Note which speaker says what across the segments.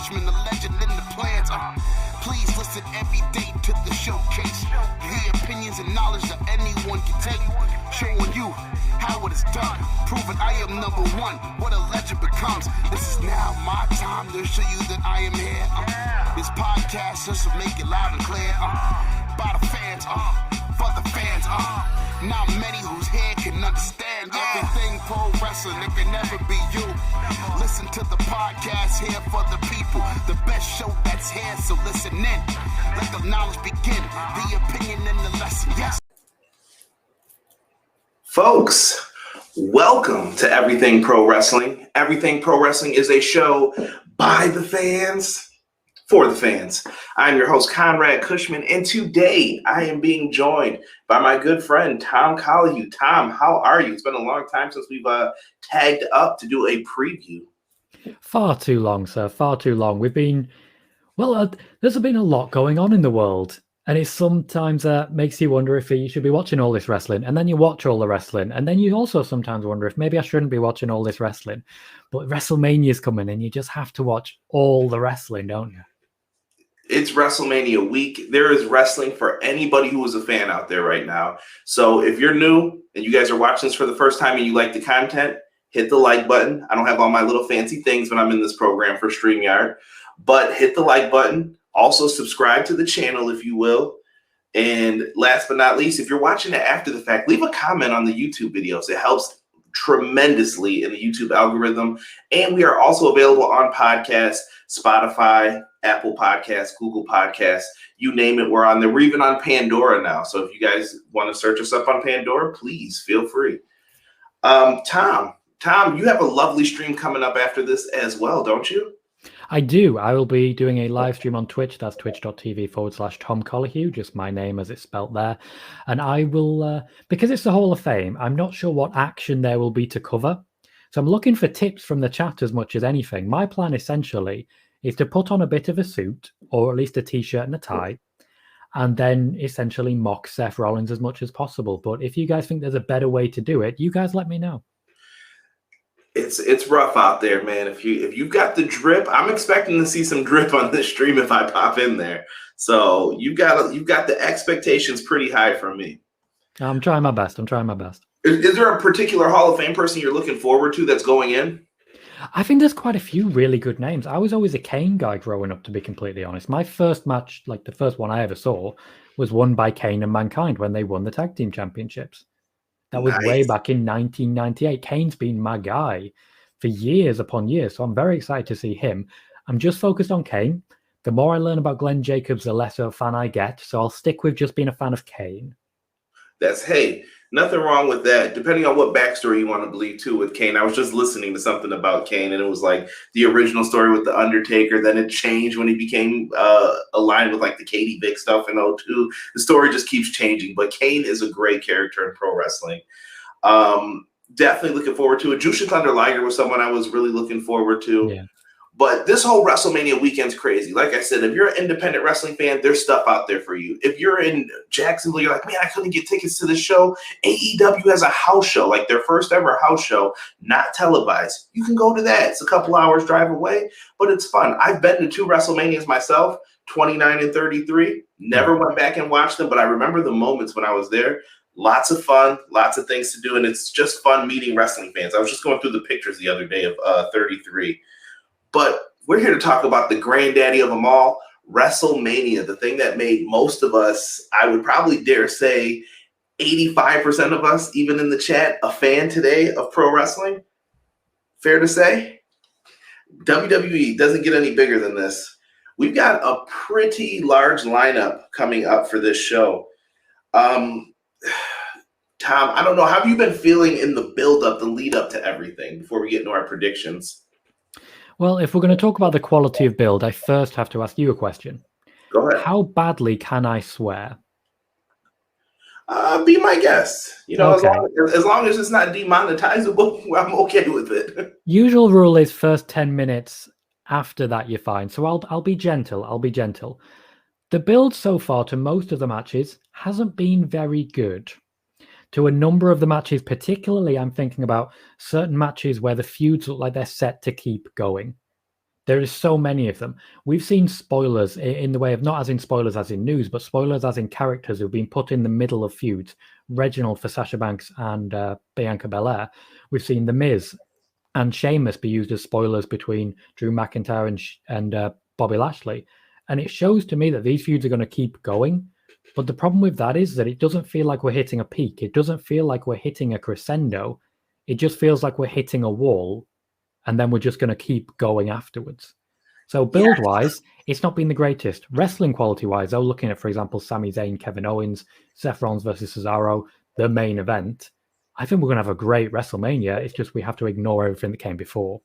Speaker 1: Cushman, the legend in the plans. Please listen every day to the showcase. The opinions and knowledge that anyone can take. Showing you how it is done. Proving I am number one. What a legend becomes. This is now my time to show you that I am here. This podcast just to make it loud and clear. By the fans, for the fans. Not many whose head can understand everything pro wrestling. It can never be you. Listen to the podcast here for the people. The best show that's here, so listen in. Let the knowledge begin. The opinion and the lesson. Yes.
Speaker 2: Folks, welcome to Everything Pro Wrestling. Everything Pro Wrestling is a show by the fans, for the fans. I'm your host, Conrad Cushman, and today I am being joined by my good friend, Tom Collihu. Tom, how are you? It's been a long time since we've tagged up to do a preview.
Speaker 3: Far too long, sir. Far too long. There's been a lot going on in the world. And it sometimes makes you wonder if you should be watching all this wrestling. And then you watch all the wrestling. And then you also sometimes wonder if maybe I shouldn't be watching all this wrestling. But WrestleMania is coming and you just have to watch all the wrestling, don't you?
Speaker 2: It's WrestleMania week. There is wrestling for anybody who is a fan out there right now. So if you're new and you guys are watching this for the first time and you like the content, hit the like button. I don't have all my little fancy things when I'm in this program for StreamYard, but hit the like button. Also, subscribe to the channel if you will. And last but not least, if you're watching it after the fact, leave a comment on the YouTube videos. It helps tremendously in the YouTube algorithm. And we are also available on podcasts, Spotify, Apple Podcasts, Google Podcasts, you name it, we're on there. We're even on Pandora now. So if you guys want to search us up on Pandora, please feel free. Tom, you have a lovely stream coming up after this as well, don't you?
Speaker 3: I do. I will be doing a live stream on Twitch. That's twitch.tv/Tom Collihu, just my name as it's spelt there. And I will, because it's the Hall of Fame, I'm not sure what action there will be to cover. So I'm looking for tips from the chat as much as anything. My plan essentially is to put on a bit of a suit, or at least a t-shirt and a tie, and then essentially mock Seth Rollins as much as possible. But if you guys think there's a better way to do it, you guys let me know.
Speaker 2: It's rough out there, man. If you've got the drip, I'm expecting to see some drip on this stream if I pop in there. So you've got the expectations pretty high from me.
Speaker 3: I'm trying my best.
Speaker 2: Is there a particular Hall of Fame person you're looking forward to that's going in?
Speaker 3: I think there's quite a few really good names. I was always a Kane guy growing up, to be completely honest. My first match, like the first one I ever saw, was won by Kane and Mankind when they won the tag team championships. That was way back in 1998. Kane's been my guy for years upon years, so I'm very excited to see him. I'm just focused on Kane. The more I learn about Glenn Jacobs, the less of a fan I get, so I'll stick with just being a fan of Kane.
Speaker 2: Hey, nothing wrong with that, depending on what backstory you want to believe, too, with Kane. I was just listening to something about Kane, and it was like the original story with The Undertaker. Then it changed when he became aligned with like the Katie Vick stuff in 2002. The story just keeps changing, but Kane is a great character in pro wrestling. Definitely looking forward to it. Jushin Thunder Liger was someone I was really looking forward to. Yeah. But this whole WrestleMania weekend's crazy. Like I said, if you're an independent wrestling fan, there's stuff out there for you. If you're in Jacksonville, you're like, man, I couldn't get tickets to this show. AEW has a house show, like their first ever house show, not televised. You can go to that. It's a couple hours drive away, but it's fun. I've been to 2 WrestleManias myself, 29 and 33. Never went back and watched them, but I remember the moments when I was there. Lots of fun, lots of things to do, and it's just fun meeting wrestling fans. I was just going through the pictures the other day of 33. But we're here to talk about the granddaddy of them all, WrestleMania, the thing that made most of us, I would probably dare say 85% of us, even in the chat, a fan today of pro wrestling. Fair to say? WWE doesn't get any bigger than this. We've got a pretty large lineup coming up for this show. Tom, I don't know. How have you been feeling in the build-up, the lead-up to everything before we get into our predictions?
Speaker 3: Well, if we're going to talk about the quality of build, I first have to ask you a question.
Speaker 2: Go ahead.
Speaker 3: How badly can I swear?
Speaker 2: Be my guest.
Speaker 3: Okay.
Speaker 2: As long as it's not demonetizable, I'm okay with it.
Speaker 3: Usual rule is first 10 minutes. After that, you're fine. So I'll be gentle. The build so far to most of the matches hasn't been very good. To a number of the matches, particularly I'm thinking about certain matches where the feuds look like they're set to keep going. There is so many of them. We've seen spoilers in the way of not as in spoilers as in news, but spoilers as in characters who've been put in the middle of feuds. Reginald for Sasha Banks and Bianca Belair. We've seen The Miz and Sheamus be used as spoilers between Drew McIntyre and Bobby Lashley. And it shows to me that these feuds are going to keep going. But the problem with that is that it doesn't feel like we're hitting a peak. It doesn't feel like we're hitting a crescendo. It just feels like we're hitting a wall, and then we're just going to keep going afterwards. So build-wise, it's not been the greatest. Wrestling quality-wise, though, looking at, for example, Sami Zayn, Kevin Owens, Seth Rollins versus Cesaro, the main event, I think we're going to have a great WrestleMania. It's just we have to ignore everything that came before.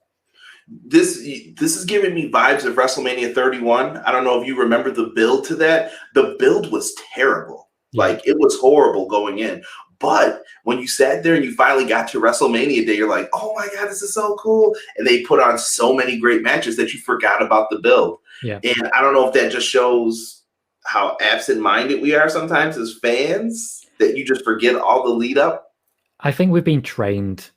Speaker 2: This is giving me vibes of WrestleMania 31. I don't know if you remember the build to that. The build was terrible.
Speaker 3: Yeah.
Speaker 2: Like, it was horrible going in. But when you sat there and you finally got to WrestleMania Day, you're like, oh my God, this is so cool. And they put on so many great matches that you forgot about the build.
Speaker 3: Yeah.
Speaker 2: And I don't know if that just shows how absent-minded we are sometimes as fans, that you just forget all the lead up.
Speaker 3: I think we've been trained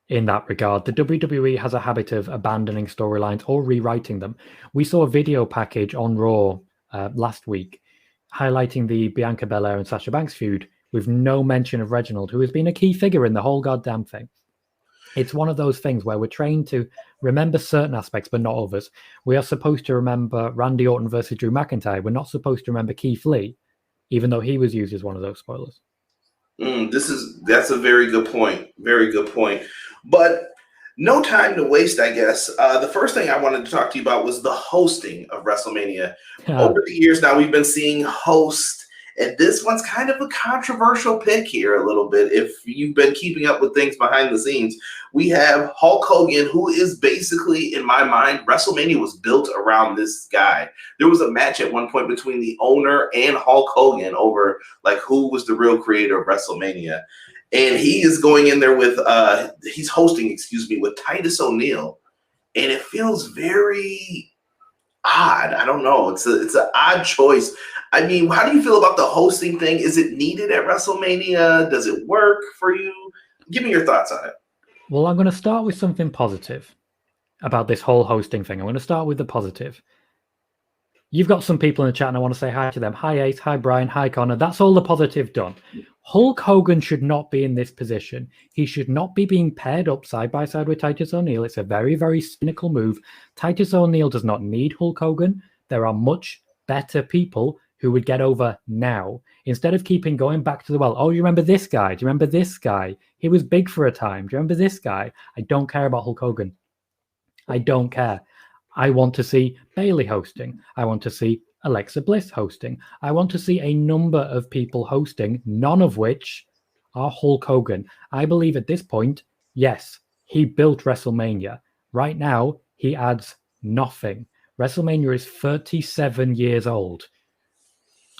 Speaker 3: in that regard. The WWE has a habit of abandoning storylines or rewriting them. We saw a video package on Raw last week highlighting the Bianca Belair and Sasha Banks feud with no mention of Reginald, who has been a key figure in the whole goddamn thing. It's one of those things where we're trained to remember certain aspects, but not others. We are supposed to remember Randy Orton versus Drew McIntyre. We're not supposed to remember Keith Lee, even though he was used as one of those spoilers.
Speaker 2: That's a very good point. Very good point. But no time to waste, I guess. The first thing I wanted to talk to you about was the hosting of WrestleMania. Over the years now, we've been seeing hosts, and this one's kind of a controversial pick here a little bit. If you've been keeping up with things behind the scenes, we have Hulk Hogan, who is basically, in my mind, WrestleMania was built around this guy. There was a match at one point between the owner and Hulk Hogan over like who was the real creator of WrestleMania. And he is going in there with, he's hosting, with Titus O'Neil. And it feels very odd. I don't know. It's an odd choice. I mean, how do you feel about the hosting thing? Is it needed at WrestleMania? Does it work for you? Give me your thoughts on it.
Speaker 3: Well, I'm going to start with something positive about this whole hosting thing. I'm going to start with the positive. You've got some people in the chat, and I want to say hi to them. Hi, Ace. Hi, Brian. Hi, Connor. That's all the positive done. Hulk Hogan should not be in this position. He should not be being paired up side by side with Titus O'Neil. It's a very, very cynical move. Titus O'Neil does not need Hulk Hogan. There are much better people who would get over now. Instead of keeping going back to the well, oh, you remember this guy? Do you remember this guy? He was big for a time. Do you remember this guy? I don't care about Hulk Hogan. I don't care. I want to see Bayley hosting. I want to see Alexa Bliss hosting. I want to see a number of people hosting, none of which are Hulk Hogan. I believe at this point, yes, he built WrestleMania. Right now, he adds nothing. WrestleMania is 37 years old.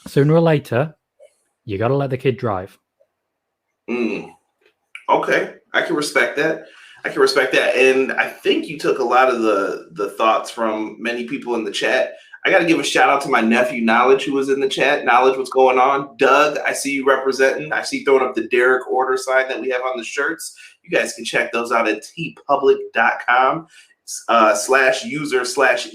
Speaker 3: Sooner or later, you got to let the kid drive.
Speaker 2: Okay, I can respect that. And I think you took a lot of the thoughts from many people in the chat. I got to give a shout out to my nephew, Knowledge, who was in the chat. Knowledge, what's going on? Doug, I see you representing. I see you throwing up the Derek order sign that we have on the shirts. You guys can check those out at tpublic.com /user/EPW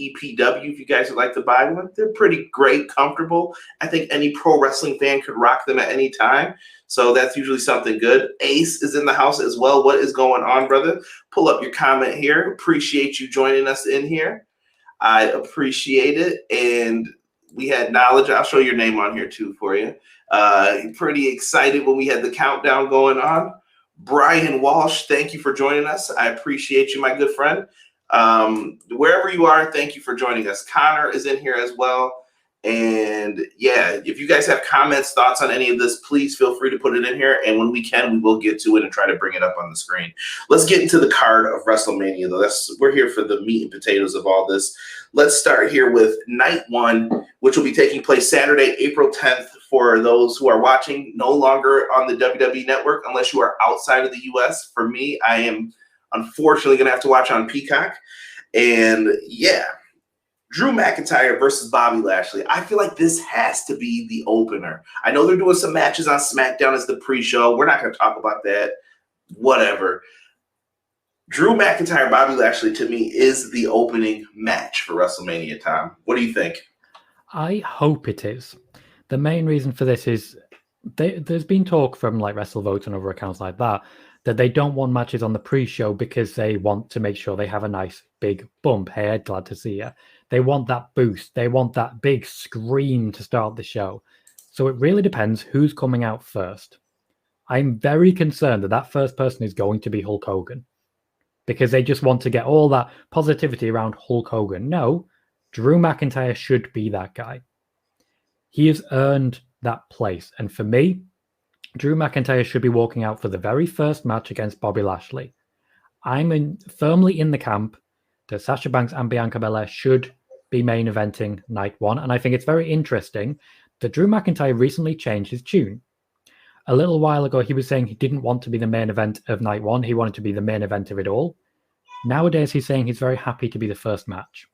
Speaker 2: if you guys would like to buy one. They're pretty great, comfortable. I think any pro wrestling fan could rock them at any time. So that's usually something good. Ace is in the house as well. What is going on, brother? Pull up your comment here. Appreciate you joining us in here. I appreciate it. And we had Knowledge. I'll show your name on here too for you. Pretty excited when we had the countdown going on. Brian Walsh, thank you for joining us. I appreciate you, my good friend. Wherever you are, thank you for joining us. Connor is in here as well. And yeah, if you guys have comments, thoughts on any of this, please feel free to put it in here. And when we can, we will get to it and try to bring it up on the screen. Let's get into the card of WrestleMania, though. We're here for the meat and potatoes of all this. Let's start here with night one, which will be taking place Saturday, April 10th. For those who are watching, no longer on the WWE Network, unless you are outside of the U.S. For me, I am unfortunately going to have to watch on Peacock. And yeah, Drew McIntyre versus Bobby Lashley. I feel like this has to be the opener. I know they're doing some matches on Smackdown as the pre-show. We're not going to talk about that. Whatever. Drew McIntyre, Bobby Lashley, to me, is the opening match for WrestleMania time. What do you think?
Speaker 3: I hope it is. The main reason for this is there's been talk from like WrestleVote and other accounts like that they don't want matches on the pre-show because they want to make sure they have a nice big bump. Hey, Ed, glad to see you. They want that boost. They want that big scream to start the show. So it really depends who's coming out first. I'm very concerned that first person is going to be Hulk Hogan because they just want to get all that positivity around Hulk Hogan. No, Drew McIntyre should be that guy. He has earned that place. And for me, Drew McIntyre should be walking out for the very first match against Bobby Lashley. I'm firmly in the camp that Sasha Banks and Bianca Belair should be main eventing night one. And I think it's very interesting that Drew McIntyre recently changed his tune. A little while ago, he was saying he didn't want to be the main event of night one. He wanted to be the main event of it all. Nowadays, he's saying he's very happy to be the first match.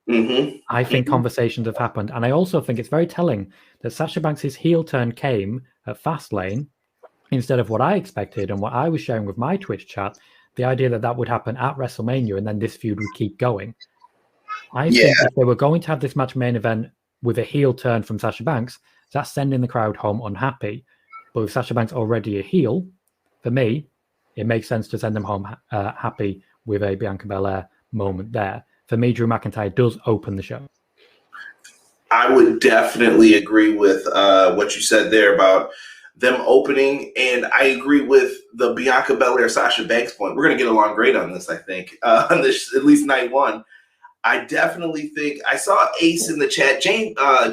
Speaker 2: Mm-hmm.
Speaker 3: I think conversations have happened. And I also think it's very telling that Sasha Banks' heel turn came at Fastlane instead of what I expected and what I was sharing with my Twitch chat, the idea that would happen at WrestleMania and then this feud would keep going. I think if they were going to have this match main event with a heel turn from Sasha Banks, that's sending the crowd home unhappy. But with Sasha Banks already a heel, for me, it makes sense to send them home happy with a Bianca Belair moment there. For me, Drew McIntyre does open the show.
Speaker 2: I would definitely agree with what you said there about them opening, and I agree with the Bianca Belair Sasha Banks point. We're going to get along great on this, I think, on this at least night one. I definitely think I saw Ace in the chat.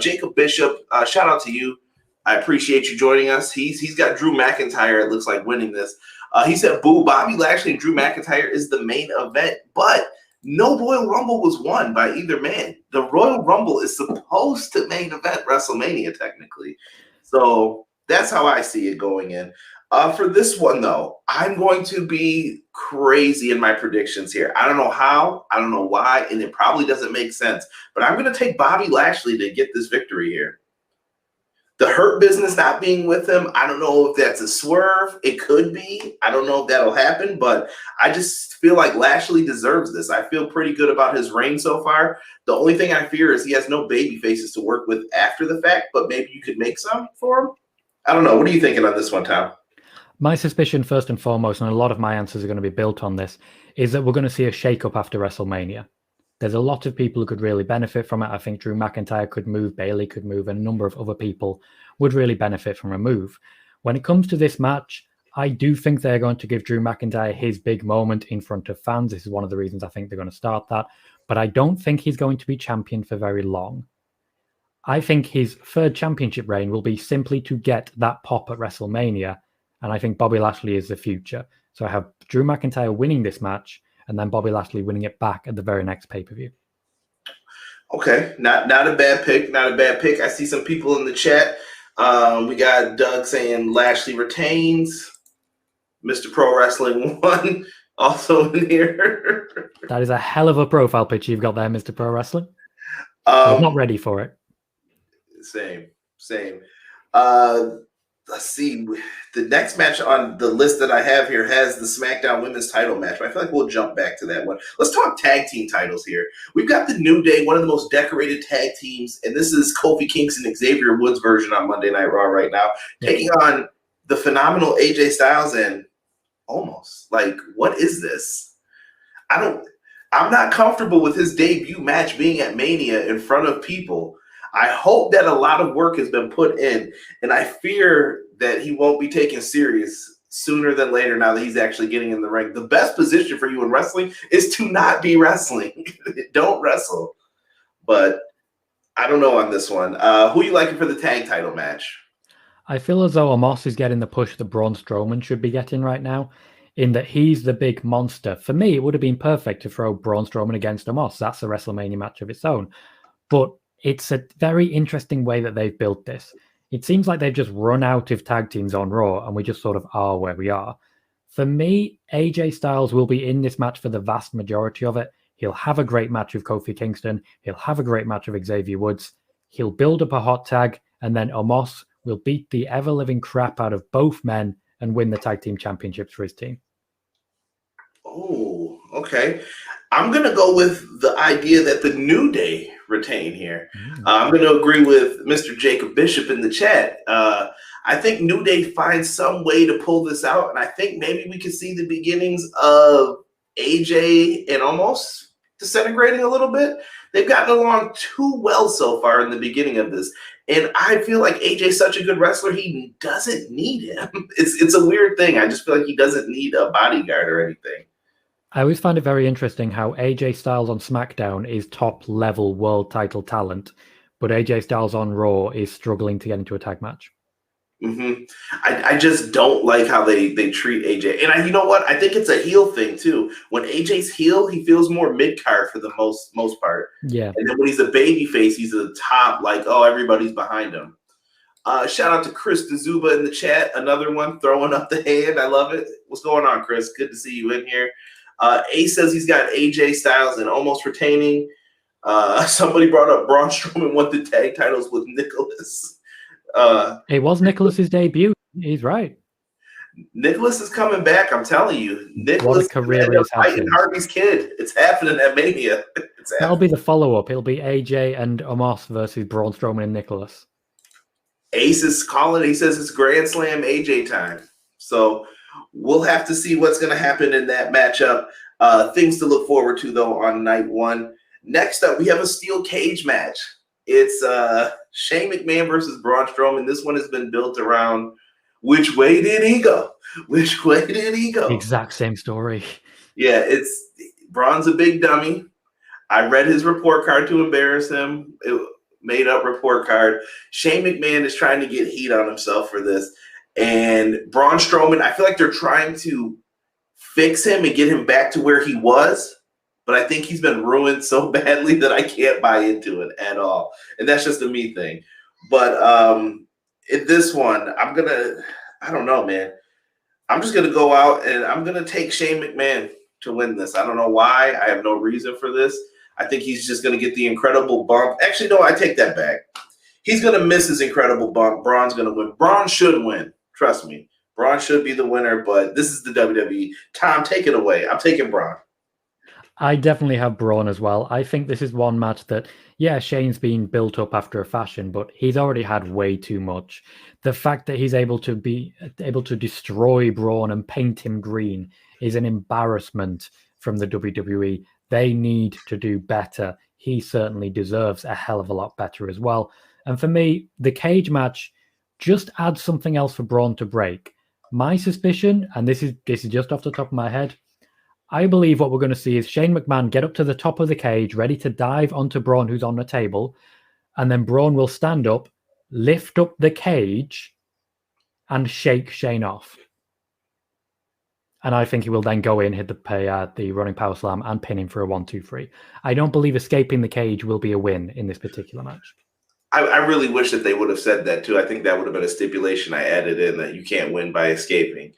Speaker 2: Jacob Bishop, shout out to you. I appreciate you joining us. He's got Drew McIntyre, it looks like, winning this. He said, boo, Bobby Lashley and Drew McIntyre is the main event, but no Royal Rumble was won by either man. The Royal Rumble is supposed to main event WrestleMania, technically. So that's how I see it going in. For this one, though, I'm going to be crazy in my predictions here. I don't know how, I don't know why, and it probably doesn't make sense, but I'm going to take Bobby Lashley to get this victory here. The Hurt Business not being with him, I don't know if that's a swerve. It could be. I don't know if that'll happen, but I just feel like Lashley deserves this. I feel pretty good about his reign so far. The only thing I fear is he has no baby faces to work with after the fact, but maybe you could make some for him. I don't know. What are you thinking on this one, Tom?
Speaker 3: My suspicion, first and foremost, and a lot of my answers are going to be built on this, is that we're going to see a shake-up after WrestleMania. There's a lot of people who could really benefit from it. I think Drew McIntyre could move, Bayley could move, and a number of other people would really benefit from a move. When it comes to this match, I do think they're going to give Drew McIntyre his big moment in front of fans. This is one of the reasons I think they're going to start that. But I don't think he's going to be champion for very long. I think his third championship reign will be simply to get that pop at WrestleMania. And I think Bobby Lashley is the future. So I have Drew McIntyre winning this match and then Bobby Lashley winning it back at the very next pay-per-view.
Speaker 2: Okay, not a bad pick. Not a bad pick. I see some people in the chat. We got Doug saying Lashley retains. Mr. Pro Wrestling 1 also in here.
Speaker 3: That is a hell of a profile picture you've got there, Mr. Pro Wrestling. I'm not ready for it.
Speaker 2: Same. Let's see. The next match on the list that I have here has the SmackDown Women's Title match. But I feel like we'll jump back to that one. Let's talk tag team titles here. We've got the New Day, one of the most decorated tag teams, and this is Kofi Kingston and Xavier Woods version on Monday Night Raw right now, taking on the phenomenal AJ Styles and Omos. Like, what is this? I'm not comfortable with his debut match being at Mania in front of people. I hope that a lot of work has been put in, and I fear that he won't be taken serious sooner than later now that he's actually getting in the ring. The best position for you in wrestling is to not be wrestling. Don't wrestle. But I don't know on this one. Who are you liking for the tag title match?
Speaker 3: I feel as though Omos is getting the push that Braun Strowman should be getting right now, in that he's the big monster. For me, it would have been perfect to throw Braun Strowman against Omos. That's a WrestleMania match of its own. But it's a very interesting way that they've built this. It seems like they've just run out of tag teams on Raw, and we just sort of are where we are. For me, AJ Styles will be in this match for the vast majority of it. He'll have a great match with Kofi Kingston. He'll have a great match with Xavier Woods. He'll build up a hot tag, and then Omos will beat the ever-living crap out of both men and win the tag team championships for his team.
Speaker 2: Oh, Okay. I'm going to go with the idea that the New Day retain here. I'm going to agree with Mr. Jacob Bishop in the chat. I think New Day finds some way to pull this out, and I think maybe we could see the beginnings of AJ and Omos disintegrating a little bit. They've gotten along too well so far in the beginning of this, and I feel like AJ's such a good wrestler, he doesn't need him. It's a weird thing. I just feel like he doesn't need a bodyguard or anything.
Speaker 3: I always find it very interesting how AJ Styles on SmackDown is top-level world title talent, but AJ Styles on Raw is struggling to get into a tag match.
Speaker 2: Mm-hmm. I just don't like how they treat AJ. And you know what? I think it's a heel thing, too. When AJ's heel, he feels more mid-card for the most part.
Speaker 3: Yeah.
Speaker 2: And then when he's a baby face, he's at the top, like, oh, everybody's behind him. Shout out to Chris DeZuba in the chat. Another one throwing up the hand. I love it. What's going on, Chris? Good to see you in here. Ace says he's got AJ Styles and almost retaining. Somebody brought up Braun Strowman won the tag titles with Nicholas.
Speaker 3: It was Nicholas's debut. He's right.
Speaker 2: Nicholas is coming back. I'm telling you. Nicholas
Speaker 3: what a career is
Speaker 2: fighting Hardy's kid. It's happening at Mania.
Speaker 3: That'll be the follow-up. It'll be AJ and Omos versus Braun Strowman and Nicholas.
Speaker 2: Ace is calling. He says it's Grand Slam AJ time. So we'll have to see what's going to happen in that matchup. Things to look forward to, though, on night one. Next up, we have a steel cage match. It's Shane McMahon versus Braun Strowman. This one has been built around which way did he go? Which way did he go?
Speaker 3: Exact same story.
Speaker 2: Yeah, Braun's a big dummy. I read his report card to embarrass him. Made up report card. Shane McMahon is trying to get heat on himself for this. And Braun Strowman, I feel like they're trying to fix him and get him back to where he was. But I think he's been ruined so badly that I can't buy into it at all. And that's just a me thing. But in this one, I don't know, man. I'm just going to go out and I'm going to take Shane McMahon to win this. I don't know why. I have no reason for this. I think he's just going to get the incredible bump. Actually, no, I take that back. He's going to miss his incredible bump. Braun's going to win. Braun should win. Trust me. Braun should be the winner, but this is the WWE. Tom, take it away. I'm taking Braun.
Speaker 3: I definitely have Braun as well. I think this is one match that, yeah, Shane's been built up after a fashion, but he's already had way too much. The fact that he's able to destroy Braun and paint him green is an embarrassment from the WWE. They need to do better. He certainly deserves a hell of a lot better as well. And for me, the cage match just adds something else for Braun to break. My suspicion, and this is just off the top of my head, I believe what we're going to see is Shane McMahon get up to the top of the cage, ready to dive onto Braun, who's on the table, and then Braun will stand up, lift up the cage, and shake Shane off. And I think he will then go in, hit the running power slam, and pin him for a 1-2-3. I don't believe escaping the cage will be a win in this particular match.
Speaker 2: I really wish that they would have said that too. I think that would have been a stipulation I added in, that you can't win by escaping.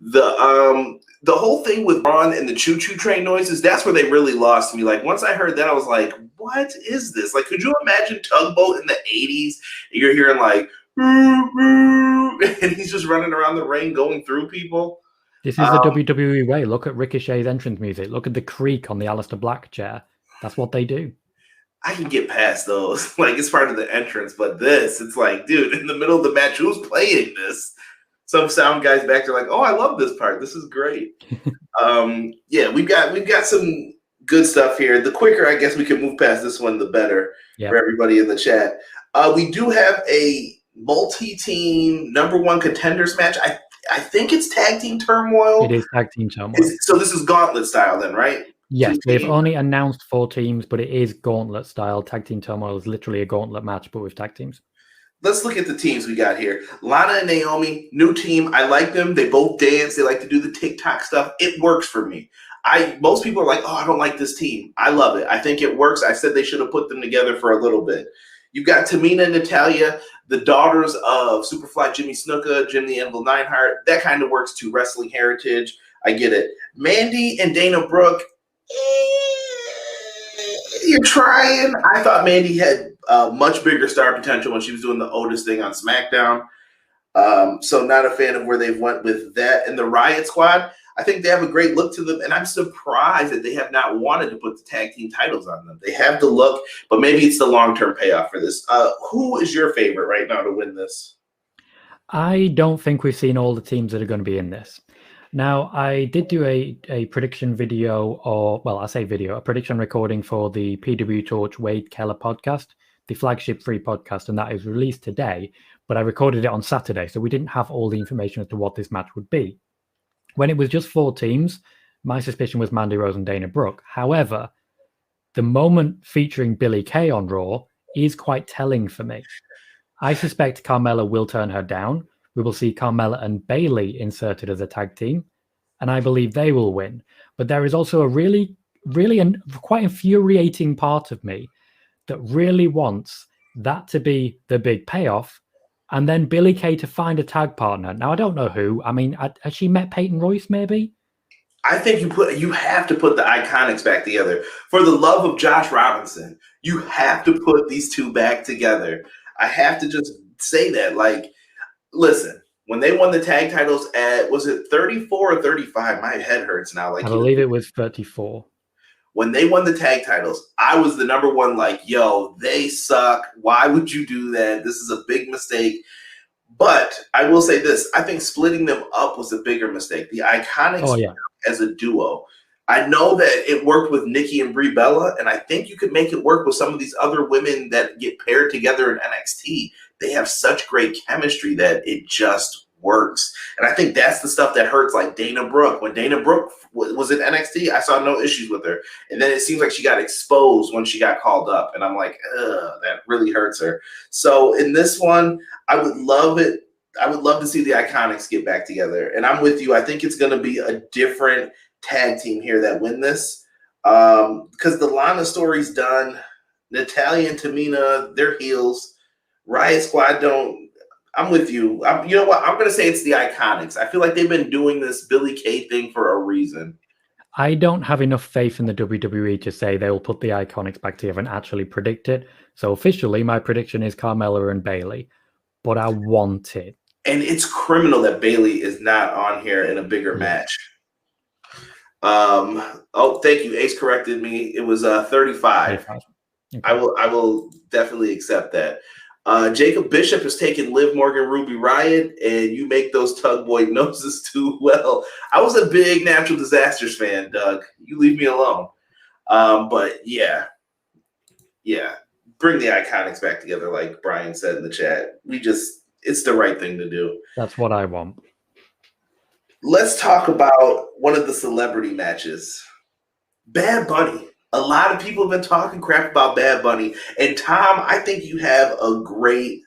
Speaker 2: The whole thing with Braun and the choo-choo train noises, that's where they really lost me. Like, once I heard that, I was like, what is this? Like, could you imagine Tugboat in the 80s? And you're hearing like, roo, roo, and he's just running around the ring going through people.
Speaker 3: This is the WWE way. Look at Ricochet's entrance music. Look at the creak on the Aleister Black chair. That's what they do.
Speaker 2: I can get past those. Like, it's part of the entrance, but this, it's like, dude, in the middle of the match, who's playing this? Some sound guys back there like, oh, I love this part. This is great. Yeah, we've got some good stuff here. The quicker, I guess, we can move past this one, the better for everybody in the chat. We do have a multi-team number one contenders match. I think it's tag team turmoil.
Speaker 3: It is tag team turmoil.
Speaker 2: So this is gauntlet style then, right?
Speaker 3: Yes, they've only announced 4 teams, but it is gauntlet style. Tag team turmoil is literally a gauntlet match, but with tag teams.
Speaker 2: Let's look at the teams we got here. Lana and Naomi, new team. I like them. They both dance. They like to do the TikTok stuff. It works for me. Most people are like, oh, I don't like this team. I love it. I think it works. I said they should have put them together for a little bit. You've got Tamina and Natalya, the daughters of Superfly Jimmy Snuka, Jim the Anvil Neidhart. That kind of works too. Wrestling heritage. I get it. Mandy and Dana Brooke. You're trying. I thought Mandy had much bigger star potential when she was doing the Otis thing on SmackDown. So not a fan of where they've went with that. And the Riott Squad, I think they have a great look to them, and I'm surprised that they have not wanted to put the tag team titles on them. They have the look, but maybe it's the long-term payoff for this. Who is your favorite right now to win this?
Speaker 3: I don't think we've seen all the teams that are going to be in this. Now, I did do a prediction video, a prediction recording for the PW Torch Wade Keller podcast, the flagship free podcast, and that is released today, but I recorded it on Saturday, so we didn't have all the information as to what this match would be. When it was just 4 teams, my suspicion was Mandy Rose and Dana Brooke. However, the moment featuring Billie Kay on Raw is quite telling for me. I suspect Carmella will turn her down. We will see Carmella and Bayley inserted as a tag team, and I believe they will win. But there is also a really quite infuriating part of me that really wants that to be the big payoff, and then Billie Kay to find a tag partner. Now, I don't know who. I mean, has she met Peyton Royce, maybe?
Speaker 2: I think you have to put the Iconics back together. For the love of Josh Robinson, you have to put these two back together. I have to just say that. Like, listen, when they won the tag titles at, was it 34 or 35? My head hurts now. Like,
Speaker 3: I believe it was 34.
Speaker 2: When they won the tag titles, I was the number one, like, yo, they suck. Why would you do that? This is a big mistake. But I will say this. I think splitting them up was a bigger mistake. The Iconics as a duo. I know that it worked with Nikki and Brie Bella, and I think you could make it work with some of these other women that get paired together in NXT. They have such great chemistry that it just works. And I think that's the stuff that hurts, like Dana Brooke. When Dana Brooke was in NXT, I saw no issues with her. And then it seems like she got exposed when she got called up. And I'm like, ugh, that really hurts her. So in this one, I would love it. I would love to see the Iconics get back together. And I'm with you. I think it's going to be a different tag team here that win this. Because the Lana story's done. Natalya and Tamina, they're heels. Riott Squad I'm with you. You know what? I'm going to say it's the Iconics. I feel like they've been doing this Billie Kay thing for a reason.
Speaker 3: I don't have enough faith in the WWE to say they will put the Iconics back together and actually predict it. So officially, my prediction is Carmella and Bayley. But I want it.
Speaker 2: And it's criminal that Bayley is not on here in a bigger match. Thank you. Ace corrected me. It was 35. Okay. I will definitely accept that. Jacob Bishop has taken Liv Morgan, Ruby Riott, and you make those tugboy noses too well. I was a big Natural Disasters fan, Doug. You leave me alone. But yeah, bring the Iconics back together, like Brian said in the chat. It's the right thing to do.
Speaker 3: That's what I want.
Speaker 2: Let's talk about one of the celebrity matches. Bad Bunny. A lot of people have been talking crap about Bad Bunny. And Tom, I think you have a great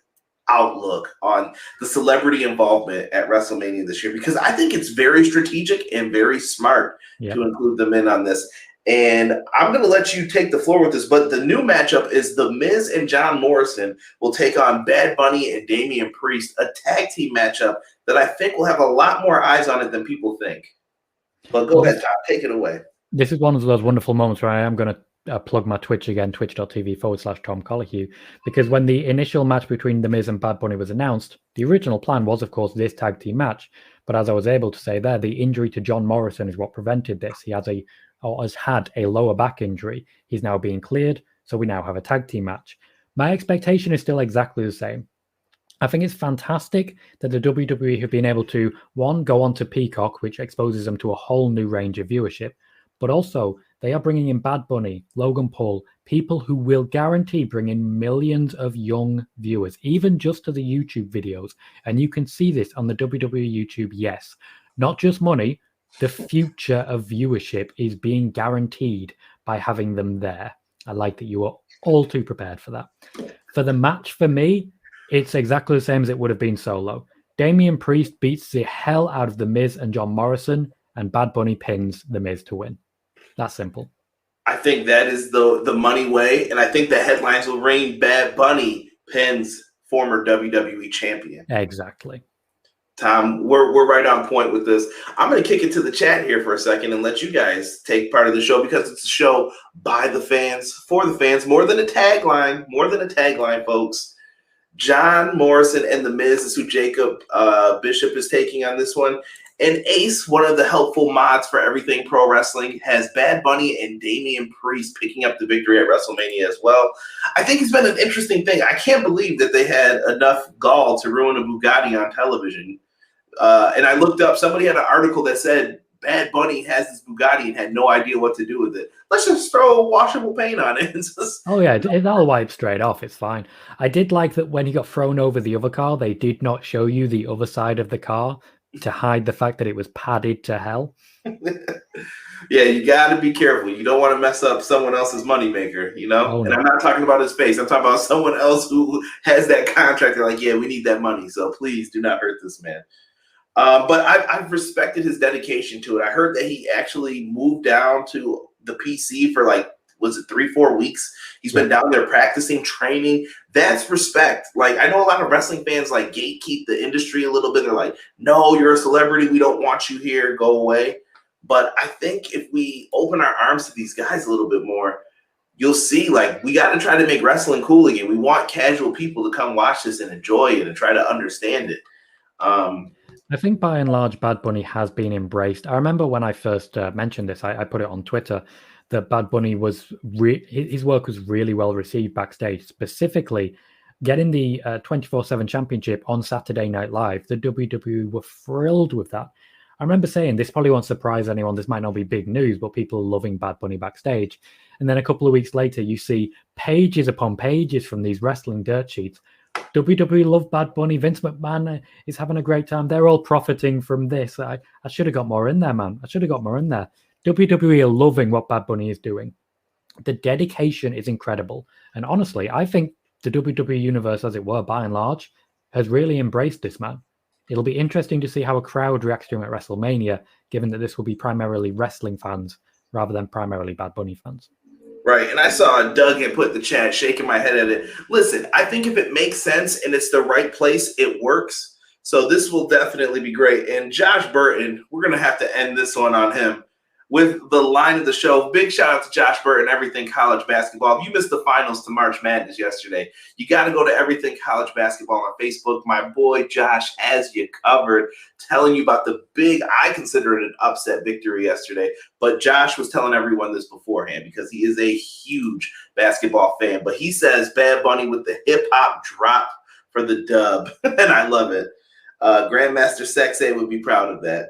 Speaker 2: outlook on the celebrity involvement at WrestleMania this year, because I think it's very strategic and very smart to include them in on this. And I'm going to let you take the floor with this, but the new matchup is The Miz and John Morrison will take on Bad Bunny and Damian Priest, a tag team matchup that I think will have a lot more eyes on it than people think. But go ahead, Tom, take it away.
Speaker 3: This is one of those wonderful moments where I am going to plug my Twitch again, twitch.tv/Tom Colahue, because when the initial match between The Miz and Bad Bunny was announced, the original plan was, of course, this tag team match. But as I was able to say there, the injury to John Morrison is what prevented this. He has had a lower back injury. He's now being cleared, so we now have a tag team match. My expectation is still exactly the same. I think it's fantastic that the WWE have been able to, one, go on to Peacock, which exposes them to a whole new range of viewership, but also they are bringing in Bad Bunny, Logan Paul, people who will guarantee bring in millions of young viewers, even just to the YouTube videos. And you can see this on the WWE YouTube, yes. Not just money, the future of viewership is being guaranteed by having them there. I like that you are all too prepared for that. For the match, for me, it's exactly the same as it would have been solo. Damian Priest beats the hell out of The Miz and John Morrison, and Bad Bunny pins The Miz to win. That's simple.
Speaker 2: I think that is the money way, and I think the headlines will reign Bad Bunny pins former WWE champion.
Speaker 3: Exactly.
Speaker 2: Tom, we're right on point with this. I'm going to kick it to the chat here for a second and let you guys take part of the show, because it's a show by the fans, for the fans, more than a tagline, folks. John Morrison and The Miz is who Jacob Bishop is taking on this one. And Ace, one of the helpful mods for Everything Pro Wrestling, has Bad Bunny and Damian Priest picking up the victory at WrestleMania as well. I think it's been an interesting thing. I can't believe that they had enough gall to ruin a Bugatti on television. And I looked up, somebody had an article that said Bad Bunny has this Bugatti and had no idea what to do with it. Let's just throw washable paint on it.
Speaker 3: Oh yeah, that'll wipe straight off. It's fine. I did like that when he got thrown over the other car, they did not show you the other side of the car to hide the fact that it was padded to hell.
Speaker 2: Yeah, you got to be careful. You don't want to mess up someone else's moneymaker, you know?
Speaker 3: Oh, no.
Speaker 2: And I'm not talking about his face. I'm talking about someone else who has that contract. They're like, yeah, we need that money. So please do not hurt this man. But I've respected his dedication to it. I heard that he actually moved down to the PC for like, was it 3-4 weeks? He's been down there practicing, training. That's respect. Like, I know a lot of wrestling fans like gatekeep the industry a little bit. They're like, no, you're a celebrity. We don't want you here. Go away. But I think if we open our arms to these guys a little bit more, you'll see, like, we got to try to make wrestling cool again. We want casual people to come watch this and enjoy it and try to understand it.
Speaker 3: I think by and large, Bad Bunny has been embraced. I remember when I first mentioned this, I put it on Twitter, that Bad Bunny was, his work was really well received backstage, specifically getting the 24/7 championship on Saturday Night Live. The WWE were thrilled with that. I remember saying, this probably won't surprise anyone. This might not be big news, but people are loving Bad Bunny backstage. And then a couple of weeks later, you see pages upon pages from these wrestling dirt sheets. WWE love Bad Bunny. Vince McMahon is having a great time. They're all profiting from this. I should have got more in there, man. I should have got more in there. WWE are loving what Bad Bunny is doing. The dedication is incredible. And honestly, I think the WWE universe, as it were, by and large, has really embraced this man. It'll be interesting to see how a crowd reacts to him at WrestleMania, given that this will be primarily wrestling fans rather than primarily Bad Bunny fans.
Speaker 2: Right, and I saw Doug had put in the chat, shaking my head at it. Listen, I think if it makes sense and it's the right place, it works. So this will definitely be great. And Josh Burton, we're going to have to end this one on him with the line of the show. Big shout out to Josh Burton, Everything College Basketball. If you missed the finals to March Madness yesterday, you got to go to Everything College Basketball on Facebook. My boy Josh has you covered, telling you about the big, I consider it an upset victory yesterday. But Josh was telling everyone this beforehand because he is a huge basketball fan. But he says Bad Bunny with the hip-hop drop for the dub, and I love it. Grandmaster Sexay would be proud of that.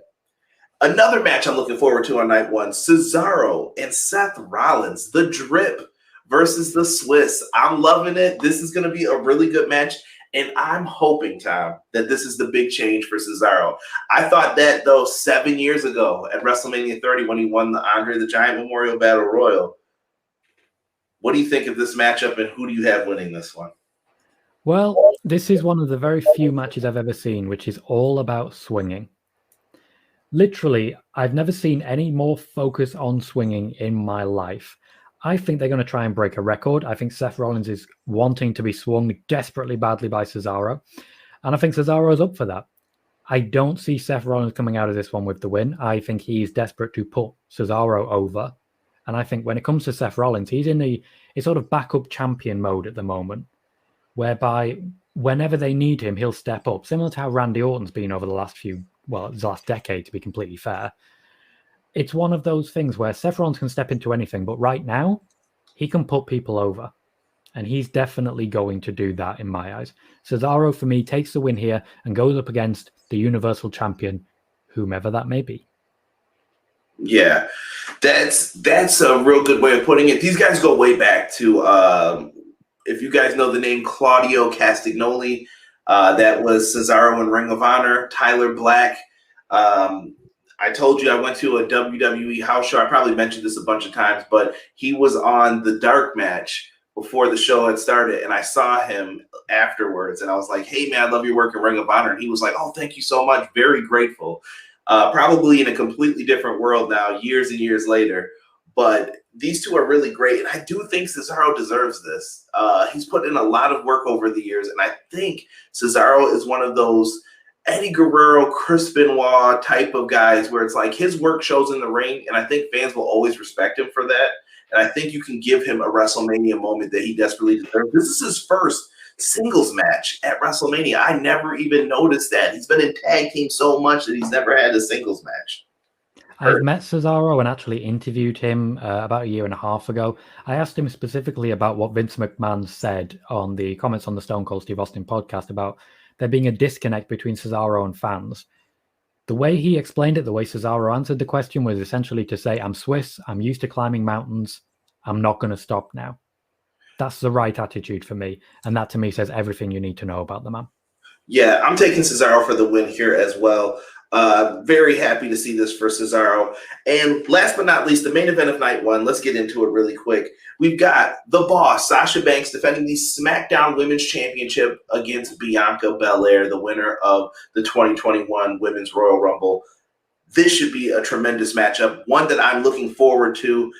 Speaker 2: Another match I'm looking forward to on night one, Cesaro and Seth Rollins, the Drip versus the Swiss. I'm loving it. This is going to be a really good match, and I'm hoping, Tom, that this is the big change for Cesaro. I thought that, though, 7 years ago at WrestleMania 30 when he won the Andre the Giant Memorial Battle Royal. What do you think of this matchup, and who do you have winning this one?
Speaker 3: Well, this is one of the very few matches I've ever seen, which is all about swinging. Literally, I've never seen any more focus on swinging in my life. I think they're going to try and break a record. I think Seth Rollins is wanting to be swung desperately badly by Cesaro. And I think Cesaro is up for that. I don't see Seth Rollins coming out of this one with the win. I think he's desperate to put Cesaro over. And I think when it comes to Seth Rollins, he's in a sort of backup champion mode at the moment, whereby whenever they need him, he'll step up. Similar to how Randy Orton's been over the last decade, to be completely fair. It's one of those things where Seth Rollins can step into anything, but right now, he can put people over. And he's definitely going to do that in my eyes. Cesaro, for me, takes the win here and goes up against the Universal Champion, whomever that may be.
Speaker 2: Yeah, that's a real good way of putting it. These guys go way back to, if you guys know the name Claudio Castagnoli, that was Cesaro in Ring of Honor. Tyler Black. I told you I went to a WWE house show. I probably mentioned this a bunch of times, but he was on the dark match before the show had started, and I saw him afterwards, and I was like, hey, man, I love your work in Ring of Honor. And he was like, oh, thank you so much. Very grateful. Probably in a completely different world now, years and years later. But these two are really great, and I do think Cesaro deserves this. He's put in a lot of work over the years, and I think Cesaro is one of those Eddie Guerrero, Chris Benoit type of guys where it's like his work shows in the ring, and I think fans will always respect him for that. And I think you can give him a WrestleMania moment that he desperately deserves. This is his first singles match at WrestleMania. I never even noticed that. He's been in tag team so much that he's never had a singles match.
Speaker 3: I've met Cesaro and actually interviewed him about a year and a half ago. I asked him specifically about what Vince McMahon said on the comments on the Stone Cold Steve Austin podcast about there being a disconnect between Cesaro and fans. The way he explained it, the way Cesaro answered the question was essentially to say, I'm Swiss, I'm used to climbing mountains, I'm not going to stop now. That's the right attitude for me. And that to me says everything you need to know about the man.
Speaker 2: Yeah, I'm taking Cesaro for the win here as well. Very happy to see this for Cesaro. And last but not least, the main event of night one. Let's get into it really quick. We've got the boss, Sasha Banks, defending the SmackDown Women's Championship against Bianca Belair, the winner of the 2021 Women's Royal Rumble. This should be a tremendous matchup, one that I'm looking forward to.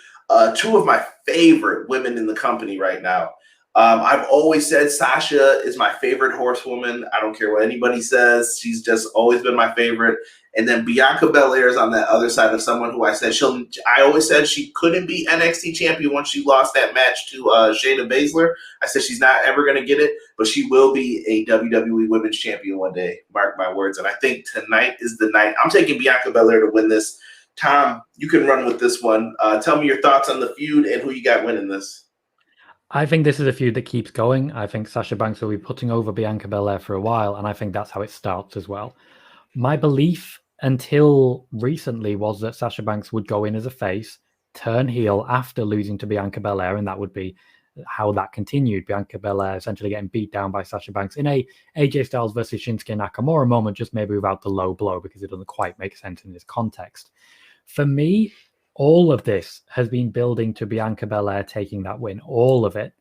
Speaker 2: Two of my favorite women in the company right now. I've always said Sasha is my favorite horsewoman. I don't care what anybody says. She's just always been my favorite. And then Bianca Belair is on that other side of someone who I always said she couldn't be NXT champion once she lost that match to Shayna Baszler. I said she's not ever going to get it, but she will be a WWE Women's Champion one day. Mark my words. And I think tonight is the night. I'm taking Bianca Belair to win this. Tom, you can run with this one. Tell me your thoughts on the feud and who you got winning this.
Speaker 3: I think this is a feud that keeps going. I think Sasha Banks will be putting over Bianca Belair for a while, and I think that's how it starts as well. My belief until recently was that Sasha Banks would go in as a face, turn heel after losing to Bianca Belair, and that would be how that continued. Bianca Belair essentially getting beat down by Sasha Banks in a AJ Styles versus Shinsuke Nakamura moment, just maybe without the low blow, because it doesn't quite make sense in this context. For me, all of this has been building to Bianca Belair taking that win. All of it.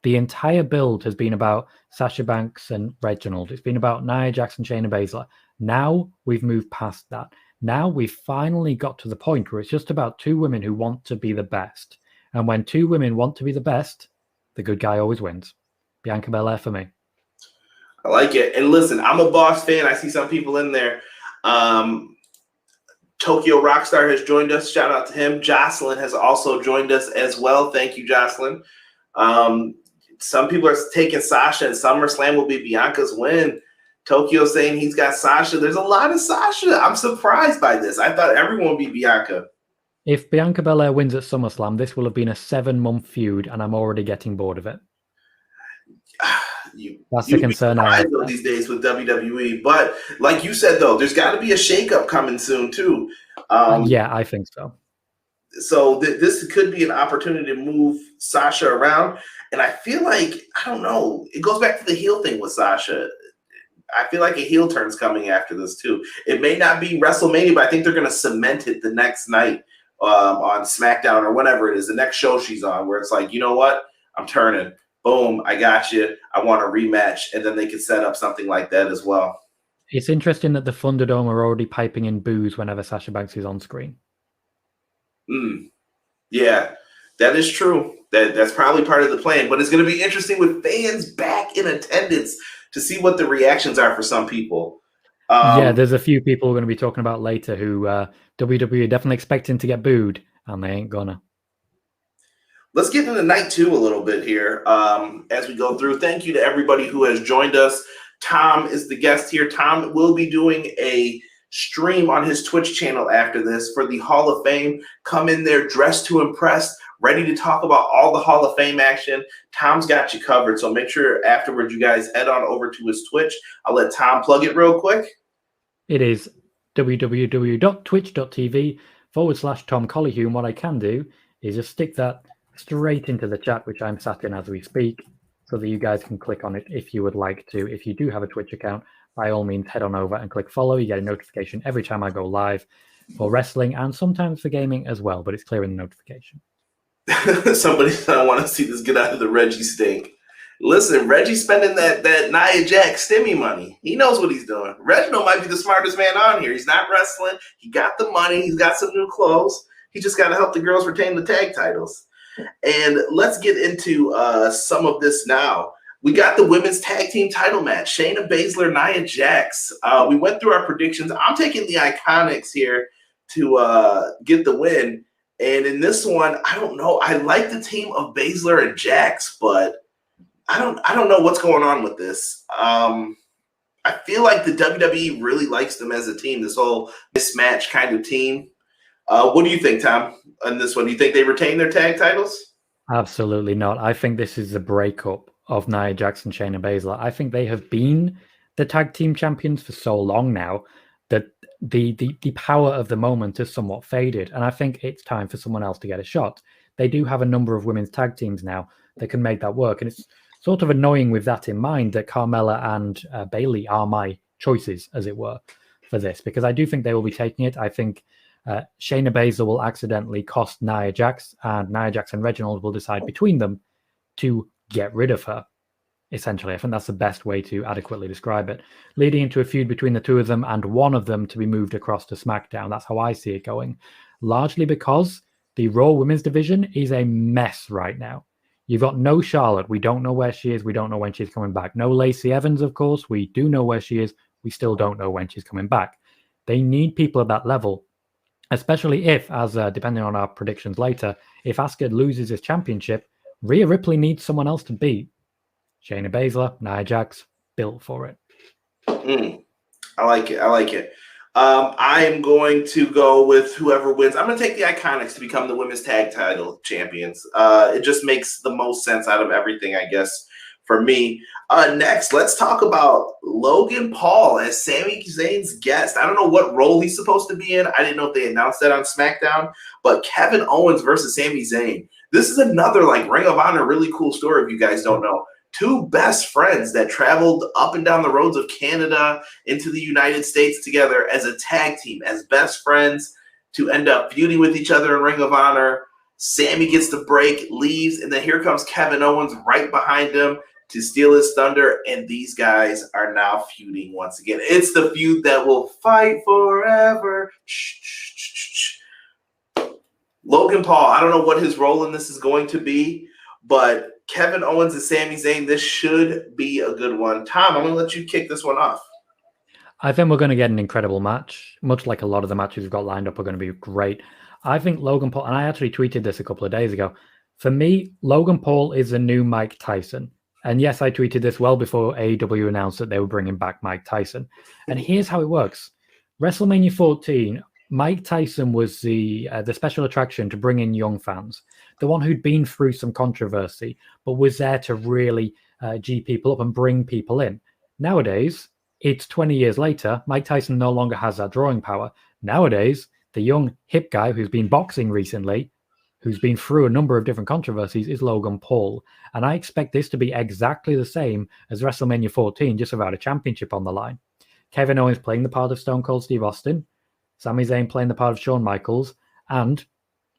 Speaker 3: The entire build has been about Sasha Banks and Reginald. It's been about Nia Jax and Shayna Baszler. Now we've moved past that. Now we've finally got to the point where it's just about two women who want to be the best. And when two women want to be the best, the good guy always wins. Bianca Belair for me.
Speaker 2: I like it. And listen, I'm a Boss fan. I see some people in there. Tokyo Rockstar has joined us. Shout out to him. Jocelyn has also joined us as well. Thank you, Jocelyn. Some people are taking Sasha, and SummerSlam will be Bianca's win. Tokyo saying he's got Sasha. There's a lot of Sasha. I'm surprised by this. I thought everyone would be Bianca.
Speaker 3: If Bianca Belair wins at SummerSlam, this will have been a 7-month feud, and I'm already getting bored of it. That's the concern I have
Speaker 2: these days with WWE. But like you said, though, there's got to be a shakeup coming soon, too.
Speaker 3: Yeah, I think so.
Speaker 2: So this could be an opportunity to move Sasha around. And I feel like, I don't know, it goes back to the heel thing with Sasha. I feel like a heel turn's coming after this, too. It may not be WrestleMania, but I think they're going to cement it the next night on SmackDown or whatever it is, the next show she's on, where it's like, you know what? I'm turning. Boom, I got you. I want a rematch. And then they could set up something like that as well.
Speaker 3: It's interesting that the Thunderdome are already piping in boos whenever Sasha Banks is on screen.
Speaker 2: Yeah, that is true. That's probably part of the plan. But it's going to be interesting with fans back in attendance to see what the reactions are for some people.
Speaker 3: Yeah, there's a few people we're going to be talking about later who WWE are definitely expecting to get booed, and they ain't gonna.
Speaker 2: Let's get into night two a little bit here as we go through. Thank you to everybody who has joined us. Tom is the guest here. Tom will be doing a stream on his Twitch channel after this for the Hall of Fame. Come in there dressed to impress, ready to talk about all the Hall of Fame action. Tom's got you covered, so make sure afterwards you guys head on over to his Twitch. I'll let Tom plug it real quick.
Speaker 3: It is www.twitch.tv/Tom Colliehue. And what I can do is just stick that straight into the chat, which I'm sat in as we speak, so that you guys can click on it if you would like to. If you do have a Twitch account, by all means, head on over and click follow. You get a notification every time I go live for wrestling and sometimes for gaming as well, but it's clear in the notification.
Speaker 2: Somebody said, I want to see this get out of the Reggie stink. Listen, Reggie's spending that Nia Jax stimmy money. He knows what he's doing. Reginald might be the smartest man on here. He's not wrestling. He got the money. He's got some new clothes. He just got to help the girls retain the tag titles. And let's get into some of this now. We got the women's tag team title match, Shayna Baszler, Nia Jax. We went through our predictions. I'm taking the Iconics here to get the win. And in this one, I don't know. I like the team of Baszler and Jax, but I don't know what's going on with this. I feel like the WWE really likes them as a team, this whole mismatch kind of team. What do you think, Tom, on this one? Do you think they retain their tag titles?
Speaker 3: Absolutely not. I think this is the breakup of Nia Jax and Shayna Baszler. I think they have been the tag team champions for so long now that the power of the moment has somewhat faded. And I think it's time for someone else to get a shot. They do have a number of women's tag teams now that can make that work. And it's sort of annoying with that in mind that Carmella and Bayley are my choices, as it were, for this, because I do think they will be taking it. I think Shayna Baszler will accidentally cost Nia Jax, and Nia Jax and Reginald will decide between them to get rid of her, essentially. I think that's the best way to adequately describe it, leading into a feud between the two of them and one of them to be moved across to SmackDown. That's how I see it going, largely because the Raw Women's Division is a mess right now. You've got no Charlotte. We don't know where she is. We don't know when she's coming back. No Lacey Evans, of course. We do know where she is. We still don't know when she's coming back. They need people at that level, especially if, as depending on our predictions later, if Asuka loses his championship, Rhea Ripley needs someone else to beat. Shayna Baszler, Nia Jax, built for it.
Speaker 2: I like it. I like it. I am going to go with whoever wins. I'm going to take the Iconics to become the women's tag title champions. It just makes the most sense out of everything, I guess, for me. Next, let's talk about Logan Paul as Sami Zayn's guest. I don't know what role he's supposed to be in. I didn't know if they announced that on SmackDown, but Kevin Owens versus Sami Zayn. This is another like Ring of Honor really cool story if you guys don't know. Two best friends that traveled up and down the roads of Canada into the United States together as a tag team, as best friends, to end up feuding with each other in Ring of Honor. Sami gets the break, leaves, and then here comes Kevin Owens right behind him to steal his thunder, and these guys are now feuding once again. It's the feud that will fight forever. Logan Paul, I don't know what his role in this is going to be, but Kevin Owens and Sami Zayn, this should be a good one. Tom, I'm going to let you kick this one off.
Speaker 3: I think we're going to get an incredible match, much like a lot of the matches we've got lined up are going to be great. I think Logan Paul, and I actually tweeted this a couple of days ago, for me, Logan Paul is the new Mike Tyson. And yes, I tweeted this well before AEW announced that they were bringing back Mike Tyson. And here's how it works. WrestleMania 14, Mike Tyson was the special attraction to bring in young fans, the one who'd been through some controversy, but was there to really G people up and bring people in. Nowadays, it's 20 years later, Mike Tyson no longer has that drawing power. Nowadays, the young hip guy who's been boxing recently, who's been through a number of different controversies, is Logan Paul. And I expect this to be exactly the same as WrestleMania 14, just without a championship on the line. Kevin Owens playing the part of Stone Cold Steve Austin, Sami Zayn playing the part of Shawn Michaels, and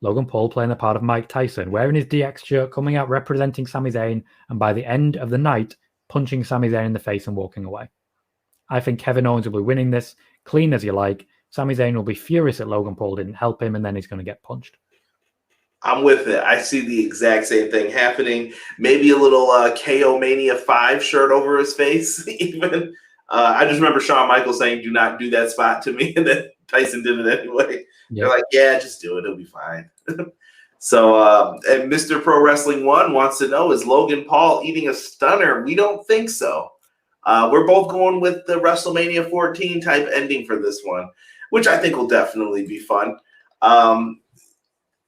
Speaker 3: Logan Paul playing the part of Mike Tyson, wearing his DX shirt, coming out representing Sami Zayn, and by the end of the night, punching Sami Zayn in the face and walking away. I think Kevin Owens will be winning this, clean as you like. Sami Zayn will be furious that Logan Paul didn't help him, and then he's going to get punched.
Speaker 2: I'm with it. I see the exact same thing happening. Maybe a little KO Mania 5 shirt over his face, even. I just remember Shawn Michaels saying, "Do not do that spot to me," and then Tyson did it anyway. Yep. They're like, "Yeah, just do it. It'll be fine." So, and Mr. Pro Wrestling 1 wants to know, is Logan Paul eating a stunner? We don't think so. We're both going with the WrestleMania 14 type ending for this one, which I think will definitely be fun.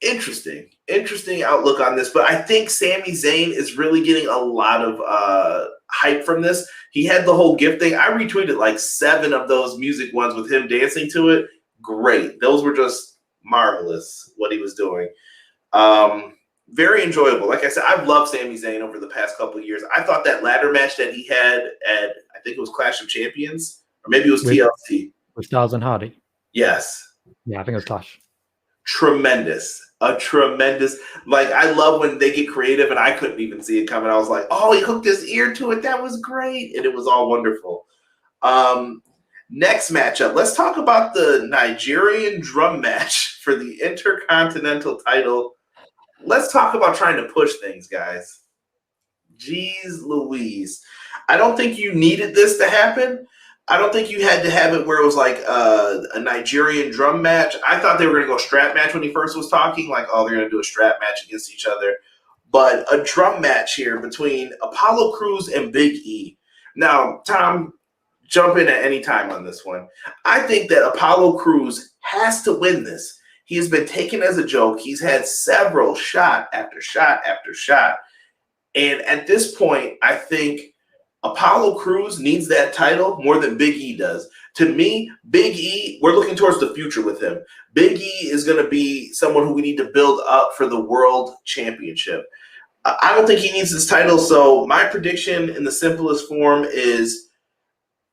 Speaker 2: Interesting outlook on this, but I think Sami Zayn is really getting a lot of hype from this. He had the whole gift thing. I retweeted like 7 of those music ones with him dancing to it. Great. Those were just marvelous, what he was doing. Very enjoyable. Like I said, I've loved Sami Zayn over the past couple of years. I thought that ladder match that he had at, I think it was Clash of Champions, or maybe it was TLC.
Speaker 3: With Styles and Hardy?
Speaker 2: Yes.
Speaker 3: Yeah, I think it was Clash.
Speaker 2: Tremendous. A tremendous, like, I love when they get creative, and I couldn't even see it coming. I was like, oh, he hooked his ear to it. That was great. And it was all wonderful. Next matchup, let's talk about the Nigerian drum match for the Intercontinental title. Let's talk about trying to push things, guys. Jeez Louise. I don't think you needed this to happen. I don't think you had to have it where it was like a Nigerian drum match. I thought they were going to go strap match when he first was talking, like, oh, they're going to do a strap match against each other. but a drum match here between Apollo Crews and Big E. Now, Tom, jump in at any time on this one. I think that Apollo Crews has to win this. He has been taken as a joke. He's had several shot after shot after shot. And at this point, I think Apollo Crews needs that title more than Big E does. To me, Big E, we're looking towards the future with him. Big E is going to be someone who we need to build up for the World Championship. I don't think he needs this title, so my prediction in the simplest form is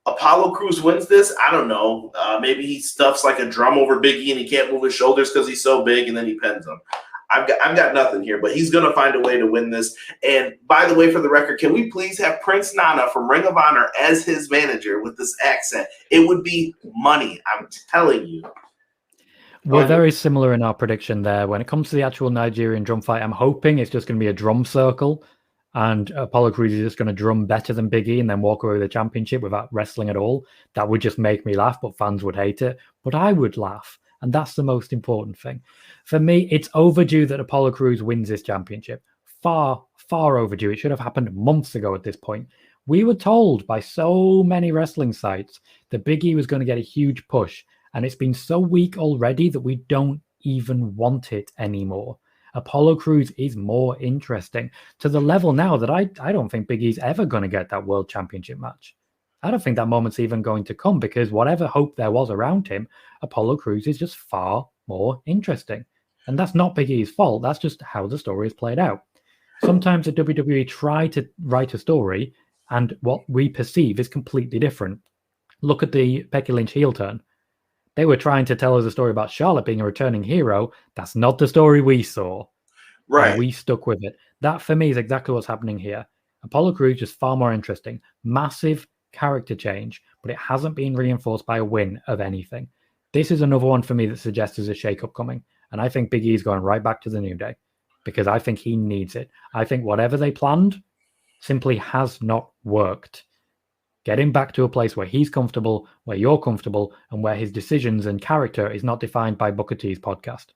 Speaker 2: Apollo Crews wins this. I don't know. Maybe he stuffs like a drum over Big E and he can't move his shoulders because he's so big, and then he pins him. I've got nothing here, but he's going to find a way to win this. And by the way, for the record, can we please have Prince Nana from Ring of Honor as his manager with this accent? It would be money, I'm telling you.
Speaker 3: We're very similar in our prediction there. When it comes to the actual Nigerian drum fight, I'm hoping it's just going to be a drum circle, and Apollo Crews is just going to drum better than Big E and then walk away with the championship without wrestling at all. That would just make me laugh, but fans would hate it. But I would laugh. And that's the most important thing. For me, it's overdue that Apollo Crews wins this championship. Far, far overdue. It should have happened months ago at this point. We were told by so many wrestling sites that Big E was going to get a huge push. And it's been so weak already that we don't even want it anymore. Apollo Crews is more interesting to the level now that I don't think Big E's ever going to get that World Championship match. I don't think that moment's even going to come because whatever hope there was around him, Apollo Crews is just far more interesting. And that's not Big E's fault. That's just how the story is played out. Sometimes the WWE try to write a story and what we perceive is completely different. Look at the Becky Lynch heel turn. They were trying to tell us a story about Charlotte being a returning hero. That's not the story we saw.
Speaker 2: Right.
Speaker 3: And we stuck with it. That, for me, is exactly what's happening here. Apollo Crews is far more interesting. Massive character change, but it hasn't been reinforced by a win of anything. This is another one for me that suggests there's a shake-up coming. And I think Big E's going right back to the New Day because I think he needs it. I think whatever they planned simply has not worked. Get him back to a place where he's comfortable, where you're comfortable, and where his decisions and character is not defined by Booker T's podcast.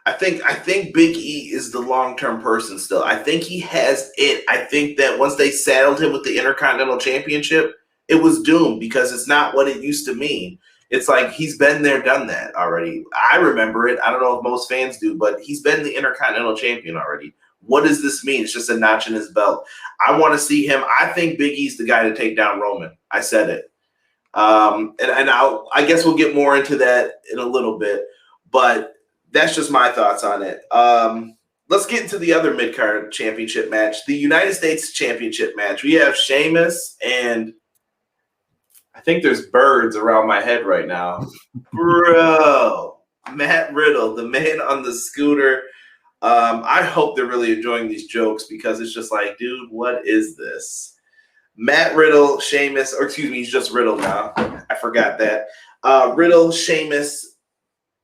Speaker 2: I think Big E is the long-term person still. I think he has it. I think that once they saddled him with the Intercontinental Championship, it was doomed because it's not what it used to mean. It's like he's been there, done that already. I remember it. I don't know if most fans do, but he's been the Intercontinental Champion already. What does this mean? It's just a notch in his belt. I want to see him. I think Big E's the guy to take down Roman. I said it. I guess we'll get more into that in a little bit, but that's just my thoughts on it. Let's get into the other mid-card championship match, the United States Championship match. We have Sheamus and I think there's birds around my head right now. Bro, Matt Riddle, the man on the scooter. I hope they're really enjoying these jokes because it's just like, dude, what is this? Matt Riddle, Sheamus, or excuse me, he's just Riddle now. I forgot that. Riddle, Sheamus,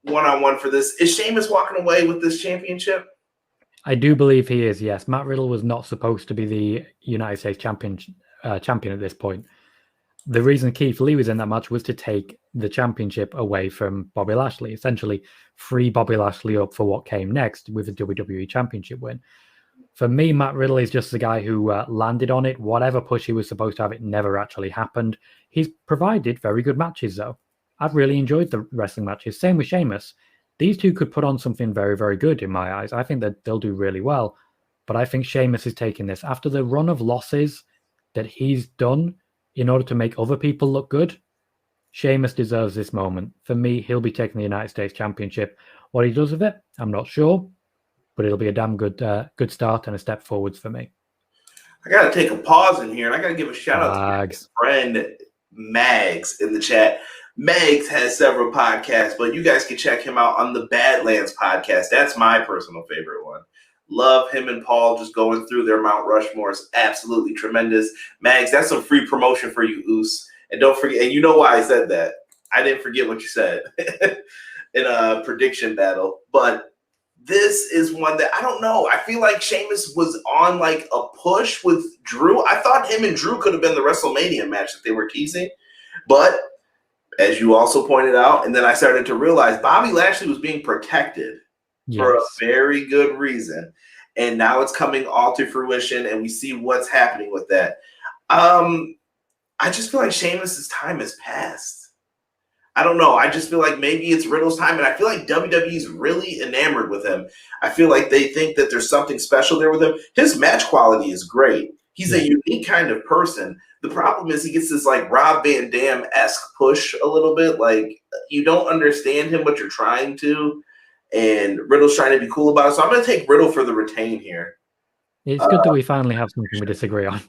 Speaker 2: one-on-one for this. Is Sheamus walking away with this championship?
Speaker 3: I do believe he is, yes. Matt Riddle was not supposed to be the United States champion at this point. The reason Keith Lee was in that match was to take the championship away from Bobby Lashley, essentially free Bobby Lashley up for what came next with the WWE Championship win. For me, Matt Riddle is just the guy who landed on it. Whatever push he was supposed to have, it never actually happened. He's provided very good matches, though. I've really enjoyed the wrestling matches. Same with Sheamus. These two could put on something very, very good in my eyes. I think that they'll do really well. But I think Sheamus is taking this. After the run of losses that he's done in order to make other people look good, Sheamus deserves this moment. For me, he'll be taking the United States Championship. What he does with it, I'm not sure. But it'll be a damn good start and a step forwards for me.
Speaker 2: I got to take a pause in here, and I got to give a shout-out to my friend Mags in the chat. Megs has several podcasts, but you guys can check him out on the Badlands podcast. That's my personal favorite one. Love him and Paul just going through their Mount Rushmore. Is absolutely tremendous. Mags, that's some free promotion for you, Oos. And don't forget, and you know why I said that. I didn't forget what you said in a prediction battle. But this is one that, I don't know. I feel like Sheamus was on like a push with Drew. I thought him and Drew could have been the WrestleMania match that they were teasing. But as you also pointed out, and then I started to realize Bobby Lashley was being protected for a very good reason. And now it's coming all to fruition, and we see what's happening with that. I just feel like Sheamus's time has passed. I don't know. I just feel like maybe it's Riddle's time, and I feel like WWE's really enamored with him. I feel like they think that there's something special there with him. His match quality is great. He's a unique kind of person. The problem is he gets this like Rob Van Dam-esque push a little bit. Like, you don't understand him, but you're trying to. And Riddle's trying to be cool about it. So I'm going to take Riddle for the retain here.
Speaker 3: It's good that we finally have something we disagree on.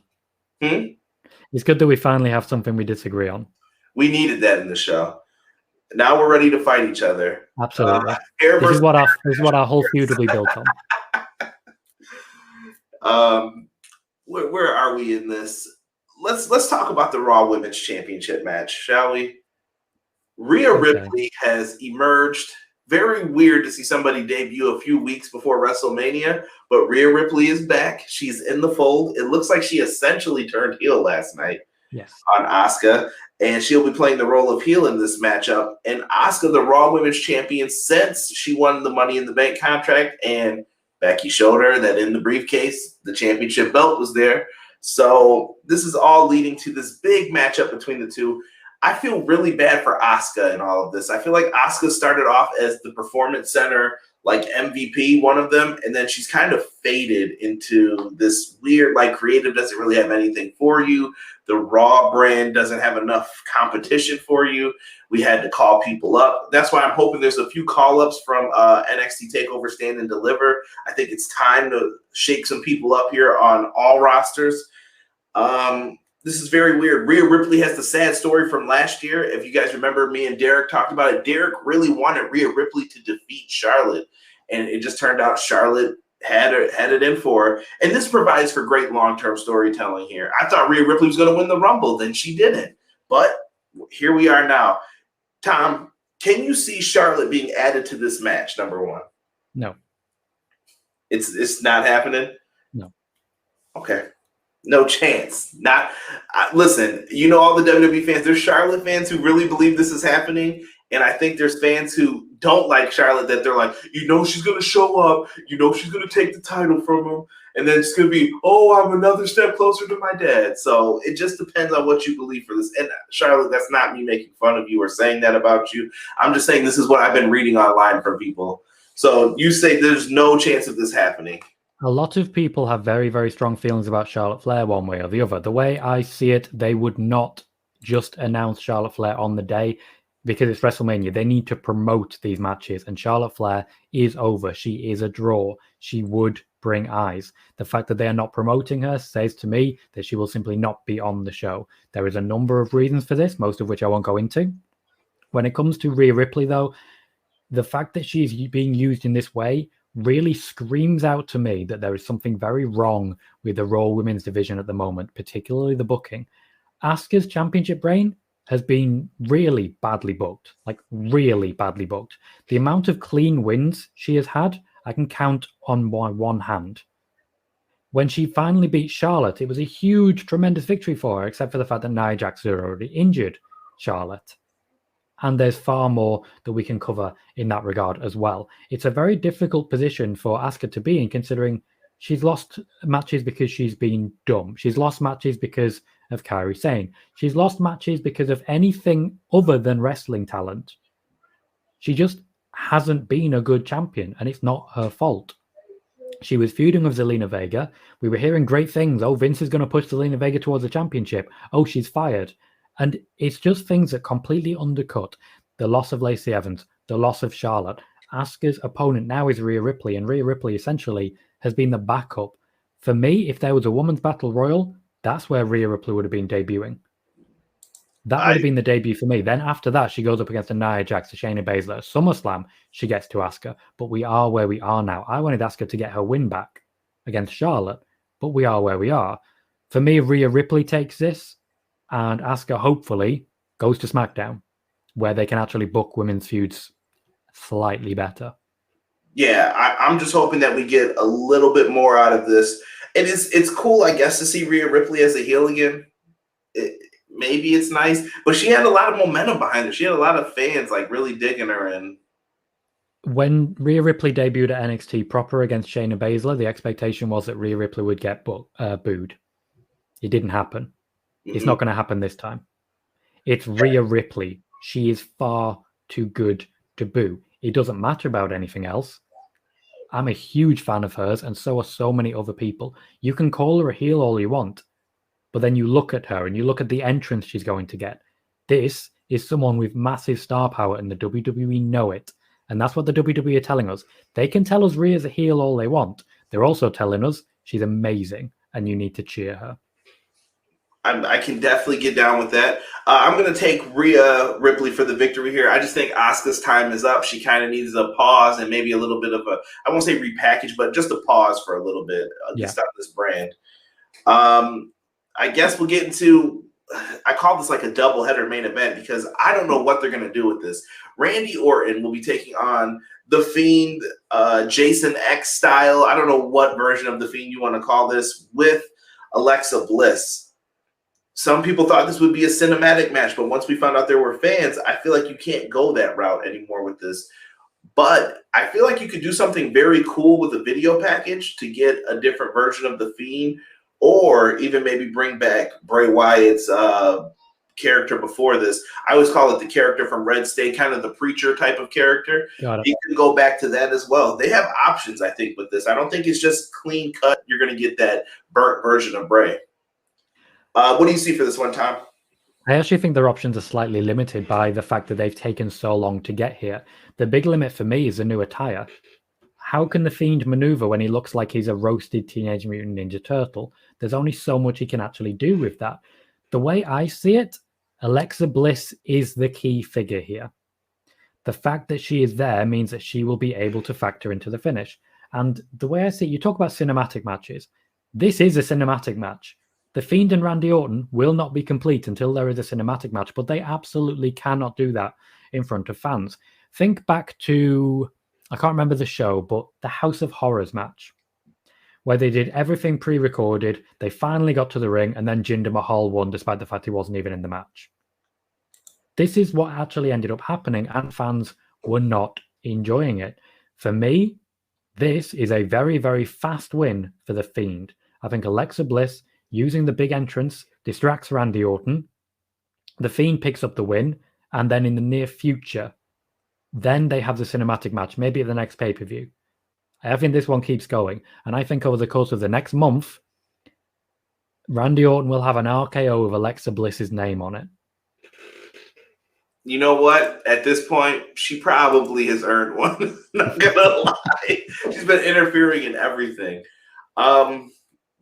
Speaker 3: It's good that we finally have something we disagree on.
Speaker 2: We needed that in the show. Now we're ready to fight each other.
Speaker 3: Absolutely. This is what our whole feud will be built
Speaker 2: on. Where are we in this? Let's talk about the Raw Women's Championship match, shall we? Rhea Ripley has emerged. Very weird to see somebody debut a few weeks before WrestleMania, but Rhea Ripley is back. She's in the fold. It looks like she essentially turned heel last night on Asuka, and she'll be playing the role of heel in this matchup. And Asuka, the Raw Women's Champion, since she won the Money in the Bank contract, and Becky showed her that in the briefcase, the championship belt was there. So this is all leading to this big matchup between the two. I feel really bad for Asuka in all of this. I feel like Asuka started off as the Performance Center, like MVP, one of them, and then she's kind of faded into this weird, like, creative doesn't really have anything for you. The Raw brand doesn't have enough competition for you. We had to call people up. That's why I'm hoping there's a few call-ups from NXT TakeOver Stand and Deliver. I think it's time to shake some people up here on all rosters. This is very weird. Rhea Ripley has the sad story from last year. If you guys remember, me and Derek talked about it. Derek really wanted Rhea Ripley to defeat Charlotte, and it just turned out Charlotte had it in for her. And this provides for great long-term storytelling here. I thought Rhea Ripley was going to win the Rumble, then she didn't. But here we are now. Tom, can you see Charlotte being added to this match, number one?
Speaker 3: No.
Speaker 2: It's not happening?
Speaker 3: No.
Speaker 2: Okay. No chance. Listen, you know all the WWE fans, there's Charlotte fans who really believe this is happening, and I think there's fans who don't like Charlotte, that they're like, she's going to show up, she's going to take the title from him, and then it's going to be, I'm another step closer to my dad. So it just depends on what you believe for this. And Charlotte, that's not me making fun of you or saying that about you. I'm just saying this is what I've been reading online from people. So you say there's no chance of this happening.
Speaker 3: A lot of people have very, very strong feelings about Charlotte Flair one way or the other. The way I see it, they would not just announce Charlotte Flair on the day because it's WrestleMania. They need to promote these matches, and Charlotte Flair is over. She is a draw. She would bring eyes. The fact that they are not promoting her says to me that she will simply not be on the show. There is a number of reasons for this, most of which I won't go into. When it comes to Rhea Ripley, though, the fact that she's being used in this way really screams out to me that there is something very wrong with the Raw Women's division at the moment, particularly the booking. Asuka's championship reign has been really badly booked, like really badly booked. The amount of clean wins she has had, I can count on one hand. When she finally beat Charlotte, it was a huge, tremendous victory for her, except for the fact that Nia Jax had already injured Charlotte. And there's far more that we can cover in that regard as well. It's a very difficult position for Asuka to be in, considering she's lost matches because she's been dumb. She's lost matches because of Kairi Sane. She's lost matches because of anything other than wrestling talent. She just hasn't been a good champion, and it's not her fault. She was feuding with Zelina Vega. We were hearing great things. Oh, Vince is going to push Zelina Vega towards the championship. Oh, she's fired. And it's just things that completely undercut the loss of Lacey Evans, the loss of Charlotte. Asuka's opponent now is Rhea Ripley, and Rhea Ripley essentially has been the backup. For me, if there was a women's battle royal, that's where Rhea Ripley would have been debuting. That would have been the debut for me. Then after that, she goes up against Nia Jax, Shayna Baszler. At SummerSlam, she gets to Asuka. But we are where we are now. I wanted Asuka to get her win back against Charlotte, but we are where we are. For me, Rhea Ripley takes this, and Asuka hopefully goes to SmackDown, where they can actually book women's feuds slightly better.
Speaker 2: Yeah, I'm just hoping that we get a little bit more out of this. It's cool, I guess, to see Rhea Ripley as a heel again. Maybe it's nice, but she had a lot of momentum behind her. She had a lot of fans like really digging her, and
Speaker 3: When Rhea Ripley debuted at NXT proper against Shayna Baszler, the expectation was that Rhea Ripley would get booed. It didn't happen. Mm-hmm. It's not going to happen this time. It's Rhea Ripley. She is far too good to boo. It doesn't matter about anything else. I'm a huge fan of hers, and so are so many other people. You can call her a heel all you want, but then you look at her and you look at the entrance she's going to get. This is someone with massive star power, and the WWE know it. And that's what the WWE are telling us. They can tell us Rhea's a heel all they want. They're also telling us she's amazing, and you need to cheer her.
Speaker 2: I can definitely get down with that. I'm going to take Rhea Ripley for the victory here. I just think Asuka's time is up. She kind of needs a pause and maybe a little bit of I won't say repackage, but just a pause for a little bit to stop this brand. I guess we'll get into, I call this like a doubleheader main event because I don't know what they're going to do with this. Randy Orton will be taking on The Fiend, Jason X style. I don't know what version of The Fiend you want to call this, with Alexa Bliss. Some people thought this would be a cinematic match, but once we found out there were fans, I feel like you can't go that route anymore with this. But I feel like you could do something very cool with a video package to get a different version of The Fiend, or even maybe bring back Bray Wyatt's character before this. I always call it the character from Red State, kind of the preacher type of character. You can go back to that as well. They have options, I think, with this. I don't think it's just clean cut. You're going to get that burnt version of Bray. What do you see for this one, Tom?
Speaker 3: I actually think their options are slightly limited by the fact that they've taken so long to get here. The big limit for me is the new attire. How can the Fiend maneuver when he looks like he's a roasted Teenage Mutant Ninja Turtle? There's only so much he can actually do with that. The way I see it, Alexa Bliss is the key figure here. The fact that she is there means that she will be able to factor into the finish. And the way I see it, you talk about cinematic matches. This is a cinematic match. The Fiend and Randy Orton will not be complete until there is a cinematic match, but they absolutely cannot do that in front of fans. Think back to, I can't remember the show, but the House of Horrors match, where they did everything pre-recorded, they finally got to the ring, and then Jinder Mahal won despite the fact he wasn't even in the match. This is what actually ended up happening, and fans were not enjoying it. For me, this is a very, very fast win for The Fiend. I think Alexa Bliss, using the big entrance, distracts Randy Orton. The Fiend picks up the win, and then in the near future, then they have the cinematic match, maybe at the next pay-per-view. I think this one keeps going, and I think over the course of the next month, Randy Orton will have an RKO with Alexa Bliss's name on it.
Speaker 2: You know what? At this point, she probably has earned one. Not gonna lie. She's been interfering in everything.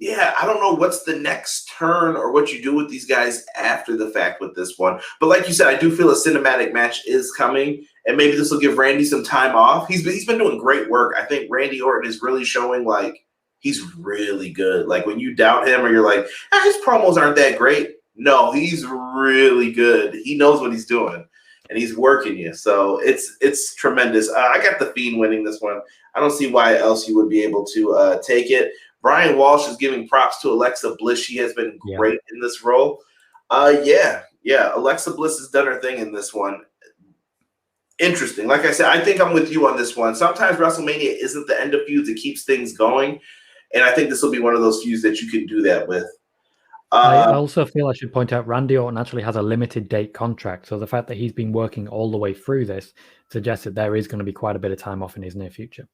Speaker 2: Yeah, I don't know what's the next turn or what you do with these guys after the fact with this one. But like you said, I do feel a cinematic match is coming, and maybe this will give Randy some time off. He's been doing great work. I think Randy Orton is really showing like he's really good. Like when you doubt him or you're like, his promos aren't that great. No, he's really good. He knows what he's doing, and he's working you. So it's tremendous. I got the Fiend winning this one. I don't see why else you would be able to take it. Brian Walsh is giving props to Alexa Bliss. She has been great in this role. Yeah. Alexa Bliss has done her thing in this one. Interesting. Like I said, I think I'm with you on this one. Sometimes WrestleMania isn't the end of feuds. It keeps things going. And I think this will be one of those feuds that you can do that with.
Speaker 3: I also feel I should point out Randy Orton actually has a limited date contract. So the fact that he's been working all the way through this suggests that there is going to be quite a bit of time off in his near future.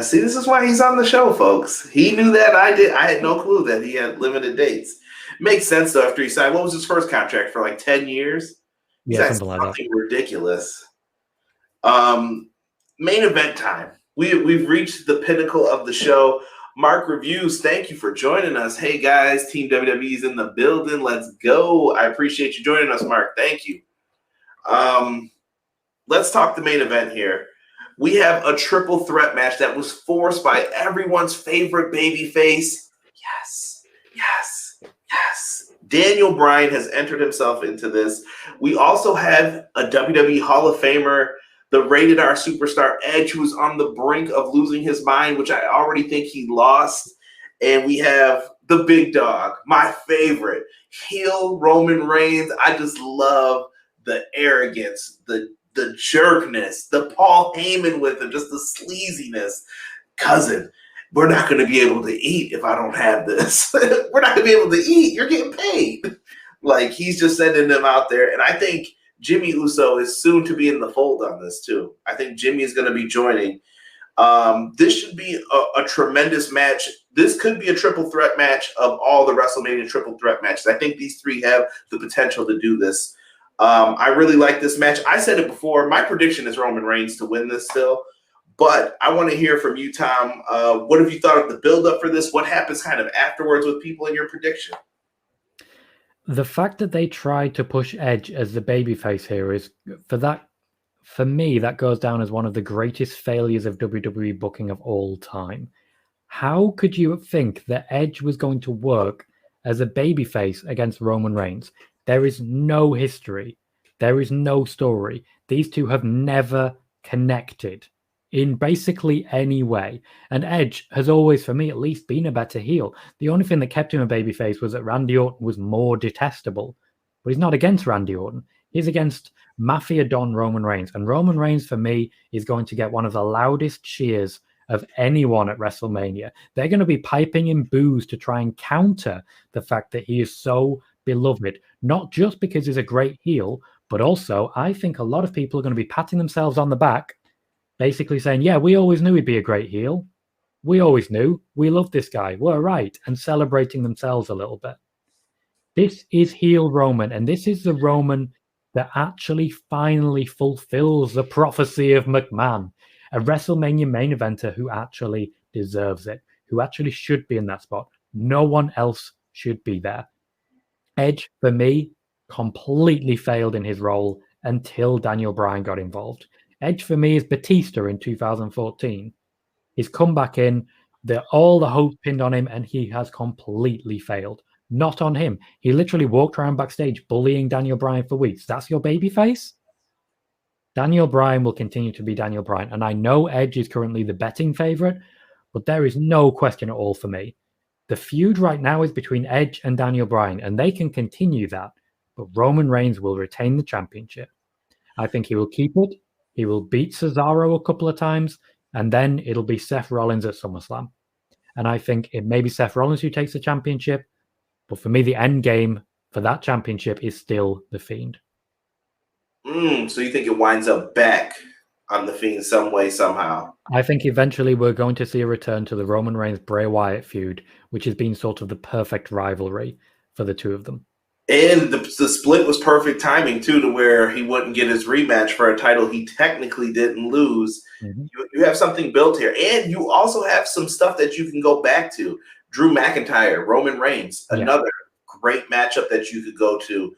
Speaker 2: See, this is why he's on the show, folks. He knew that. I did. I had no clue that he had limited dates. Makes sense, though, after he signed. What was his first contract for, like 10 years?
Speaker 3: Yeah, something like that.
Speaker 2: Ridiculous. Main event time. We've reached the pinnacle of the show. Mark Reviews, thank you for joining us. Hey, guys, Team WWE's in the building. Let's go. I appreciate you joining us, Mark. Thank you. Let's talk the main event here. We have a triple threat match that was forced by everyone's favorite babyface. Yes. Daniel Bryan has entered himself into this. We also have a WWE Hall of Famer, the Rated R superstar Edge, who's on the brink of losing his mind, which I already think he lost. And we have the big dog, my favorite, heel Roman Reigns. I just love the arrogance, the the jerkness, the Paul Heyman with him, just the sleaziness. Cousin, we're not going to be able to eat if I don't have this. We're not going to be able to eat. You're getting paid. Like, he's just sending them out there. And I think Jimmy Uso is soon to be in the fold on this, too. I think Jimmy is going to be joining. This should be a tremendous match. This could be a triple threat match of all the WrestleMania triple threat matches. I think these three have the potential to do this. I really like this match. I said it before. My prediction is Roman Reigns to win this still. But I want to hear from you, Tom. What have you thought of the build-up for this? What happens kind of afterwards with people in your prediction?
Speaker 3: The fact that they tried to push Edge as the babyface here is, for me, that goes down as one of the greatest failures of WWE booking of all time. How could you think that Edge was going to work as a babyface against Roman Reigns? There is no history. There is no story. These two have never connected in basically any way. And Edge has always, for me at least, been a better heel. The only thing that kept him a babyface was that Randy Orton was more detestable. But he's not against Randy Orton. He's against Mafia Don Roman Reigns. And Roman Reigns, for me, is going to get one of the loudest cheers of anyone at WrestleMania. They're going to be piping in boos to try and counter the fact that he is so beloved, not just because he's a great heel, but also I think a lot of people are going to be patting themselves on the back, basically saying, yeah, we always knew he'd be a great heel. We always knew. We love this guy. We're right. And celebrating themselves a little bit. This is heel Roman, and this is the Roman that actually finally fulfills the prophecy of McMahon, a WrestleMania main eventer who actually deserves it, who actually should be in that spot. No one else should be there. Edge, for me, completely failed in his role until Daniel Bryan got involved. Edge, for me, is Batista in 2014. He's come back in, all the hope pinned on him, and he has completely failed. Not on him. He literally walked around backstage bullying Daniel Bryan for weeks. That's your babyface? Daniel Bryan will continue to be Daniel Bryan. And I know Edge is currently the betting favorite, but there is no question at all for me. The feud right now is between Edge and Daniel Bryan, and they can continue that. But Roman Reigns will retain the championship. I think he will keep it. He will beat Cesaro a couple of times, and then it'll be Seth Rollins at SummerSlam. And I think it may be Seth Rollins who takes the championship, but for me, the end game for that championship is still The Fiend.
Speaker 2: So you think it winds up back on The Fiend some way, somehow? I
Speaker 3: think eventually we're going to see a return to the Roman Reigns-Bray Wyatt feud, which has been sort of the perfect rivalry for the two of them.
Speaker 2: And the split was perfect timing, too, to where he wouldn't get his rematch for a title he technically didn't lose. Mm-hmm. You have something built here. And you also have some stuff that you can go back to. Drew McIntyre, Roman Reigns, another great matchup that you could go to.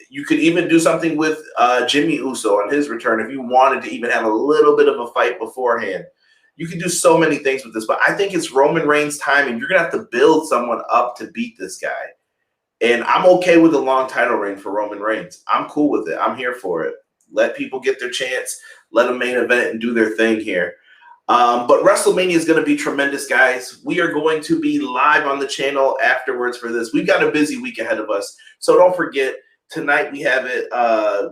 Speaker 2: You could even do something with Jimmy Uso on his return if you wanted to even have a little bit of a fight beforehand. You can do so many things with this, but I think it's Roman Reigns' time, and you're going to have to build someone up to beat this guy. And I'm okay with a long title reign for Roman Reigns. I'm cool with it. I'm here for it. Let people get their chance. Let them main event and do their thing here. But WrestleMania is going to be tremendous, guys. We are going to be live on the channel afterwards for this. We've got a busy week ahead of us. So don't forget, tonight we have it.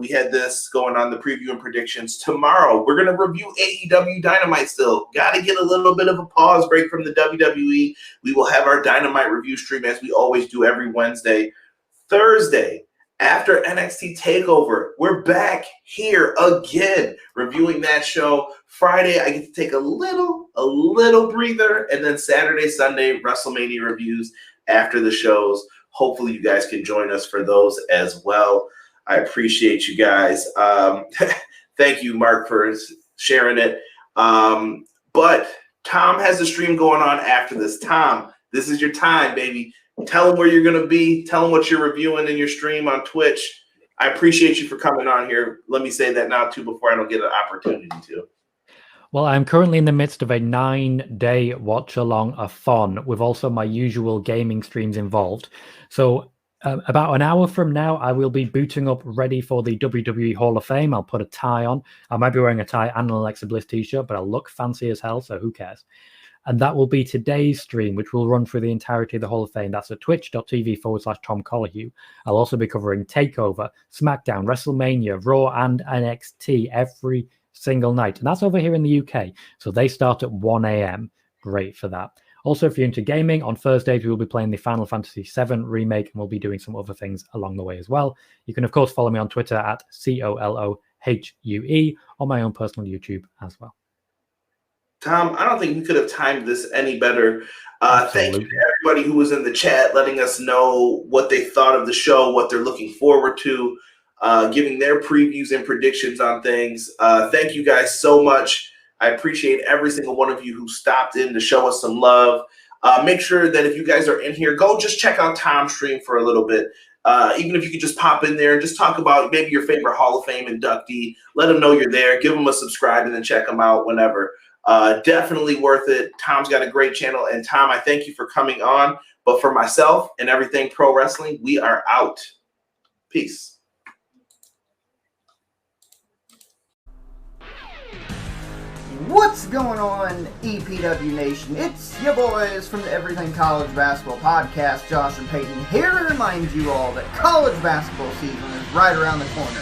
Speaker 2: We had this going on, the preview and predictions. Tomorrow, we're going to review AEW Dynamite still. Got to get a little bit of a pause break from the WWE. We will have our Dynamite review stream as we always do every Wednesday. Thursday, after NXT TakeOver, we're back here again reviewing that show. Friday, I get to take a little breather, and then Saturday, Sunday, WrestleMania reviews after the shows. Hopefully, you guys can join us for those as well. I appreciate you guys. Thank you, Mark, for sharing it. But Tom has a stream going on after this. Tom, this is your time, baby. Tell them where you're going to be. Tell them what you're reviewing in your stream on Twitch. I appreciate you for coming on here. Let me say that now, too, before I don't get an opportunity to.
Speaker 3: Well, I'm currently in the midst of a 9-day watch-along-a-thon with also my usual gaming streams involved. So about an hour from now, I will be booting up ready for the WWE Hall of Fame. I'll put a tie on. I might be wearing a tie and an Alexa Bliss t-shirt, but I'll look fancy as hell, so who cares? And that will be today's stream, which will run through the entirety of the Hall of Fame. That's at twitch.tv/Tom Colahue. I'll also be covering TakeOver, Smackdown, WrestleMania, Raw, and NXT every single night. And that's over here in the UK. So they start at 1 a.m. Great for that. Also, if you're into gaming, on Thursdays, we will be playing the Final Fantasy VII Remake, and we'll be doing some other things along the way as well. You can, of course, follow me on Twitter at COLOHUE, on my own personal YouTube as well.
Speaker 2: Tom, I don't think we could have timed this any better. Thank you to everybody who was in the chat letting us know what they thought of the show, what they're looking forward to, giving their previews and predictions on things. Thank you guys so much. I appreciate every single one of you who stopped in to show us some love. Make sure that if you guys are in here, go just check out Tom's stream for a little bit. Even if you could just pop in there and just talk about maybe your favorite Hall of Fame inductee. Let them know you're there. Give them a subscribe and then check them out whenever. Definitely worth it. Tom's got a great channel. And Tom, I thank you for coming on. But for myself and everything pro wrestling, we are out. Peace.
Speaker 4: What's going on, EPW Nation? It's your boys from the Everything College Basketball Podcast, Josh and Peyton, here to remind you all that college basketball season is right around the corner.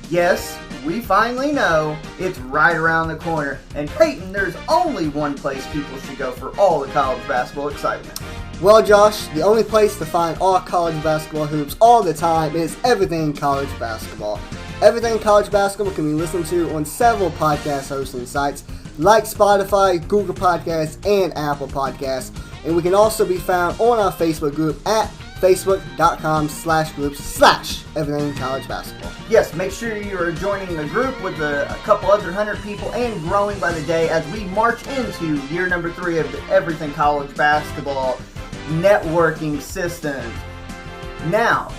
Speaker 4: Yes, we finally know it's right around the corner. And Peyton, there's only one place people should go for all the college basketball excitement.
Speaker 5: Well, Josh, the only place to find all college basketball hoops all the time is Everything College Basketball. Everything College Basketball can be listened to on several podcast hosting sites like Spotify, Google Podcasts, and Apple Podcasts. And we can also be found on our Facebook group at facebook.com/groups/Everything College Basketball.
Speaker 4: Yes, make sure you are joining the group with a couple other 100 people and growing by the day as we march into year number 3 of the Everything College Basketball networking system. Now,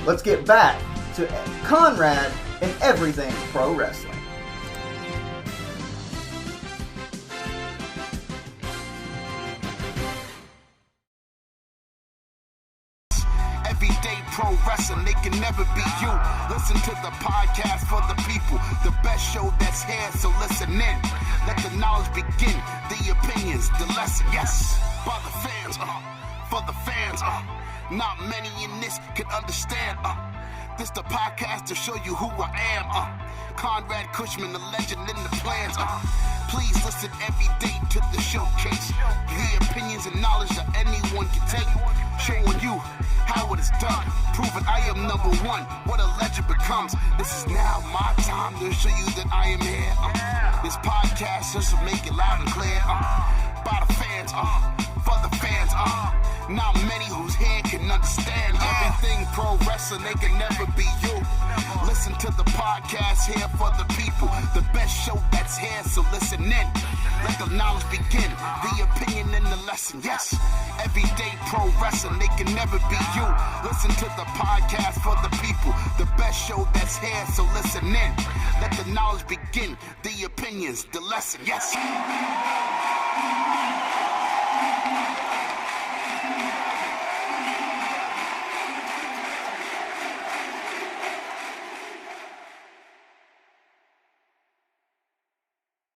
Speaker 4: let's get back to Conrad and Everything Pro Wrestling.
Speaker 1: Everyday pro wrestling, they can never be you. Listen to the podcast for the people, the best show that's here, so listen in. Let the knowledge begin, the opinions, the lesson, yes. By the fans, for the fans, not many in this can understand, this the podcast to show you who I am, Conrad Cushman, the legend in the plans, please listen every day to the showcase, the opinions and knowledge that anyone can take, showing you how it is done, proving I am number one, what a legend becomes. This is now my time to show you that I am here, this podcast just to make it loud and clear, by the fans, for the fans, not many whose head can understand everything pro wrestling, they can never be you. Listen to the podcast here for the people, the best show that's here, so listen in. Let the knowledge begin, the opinion and the lesson, yes. Everyday pro wrestling, they can never be you. Listen to the podcast for the people, the best show that's here, so listen in. Let the knowledge begin, the opinions, the lesson, yes.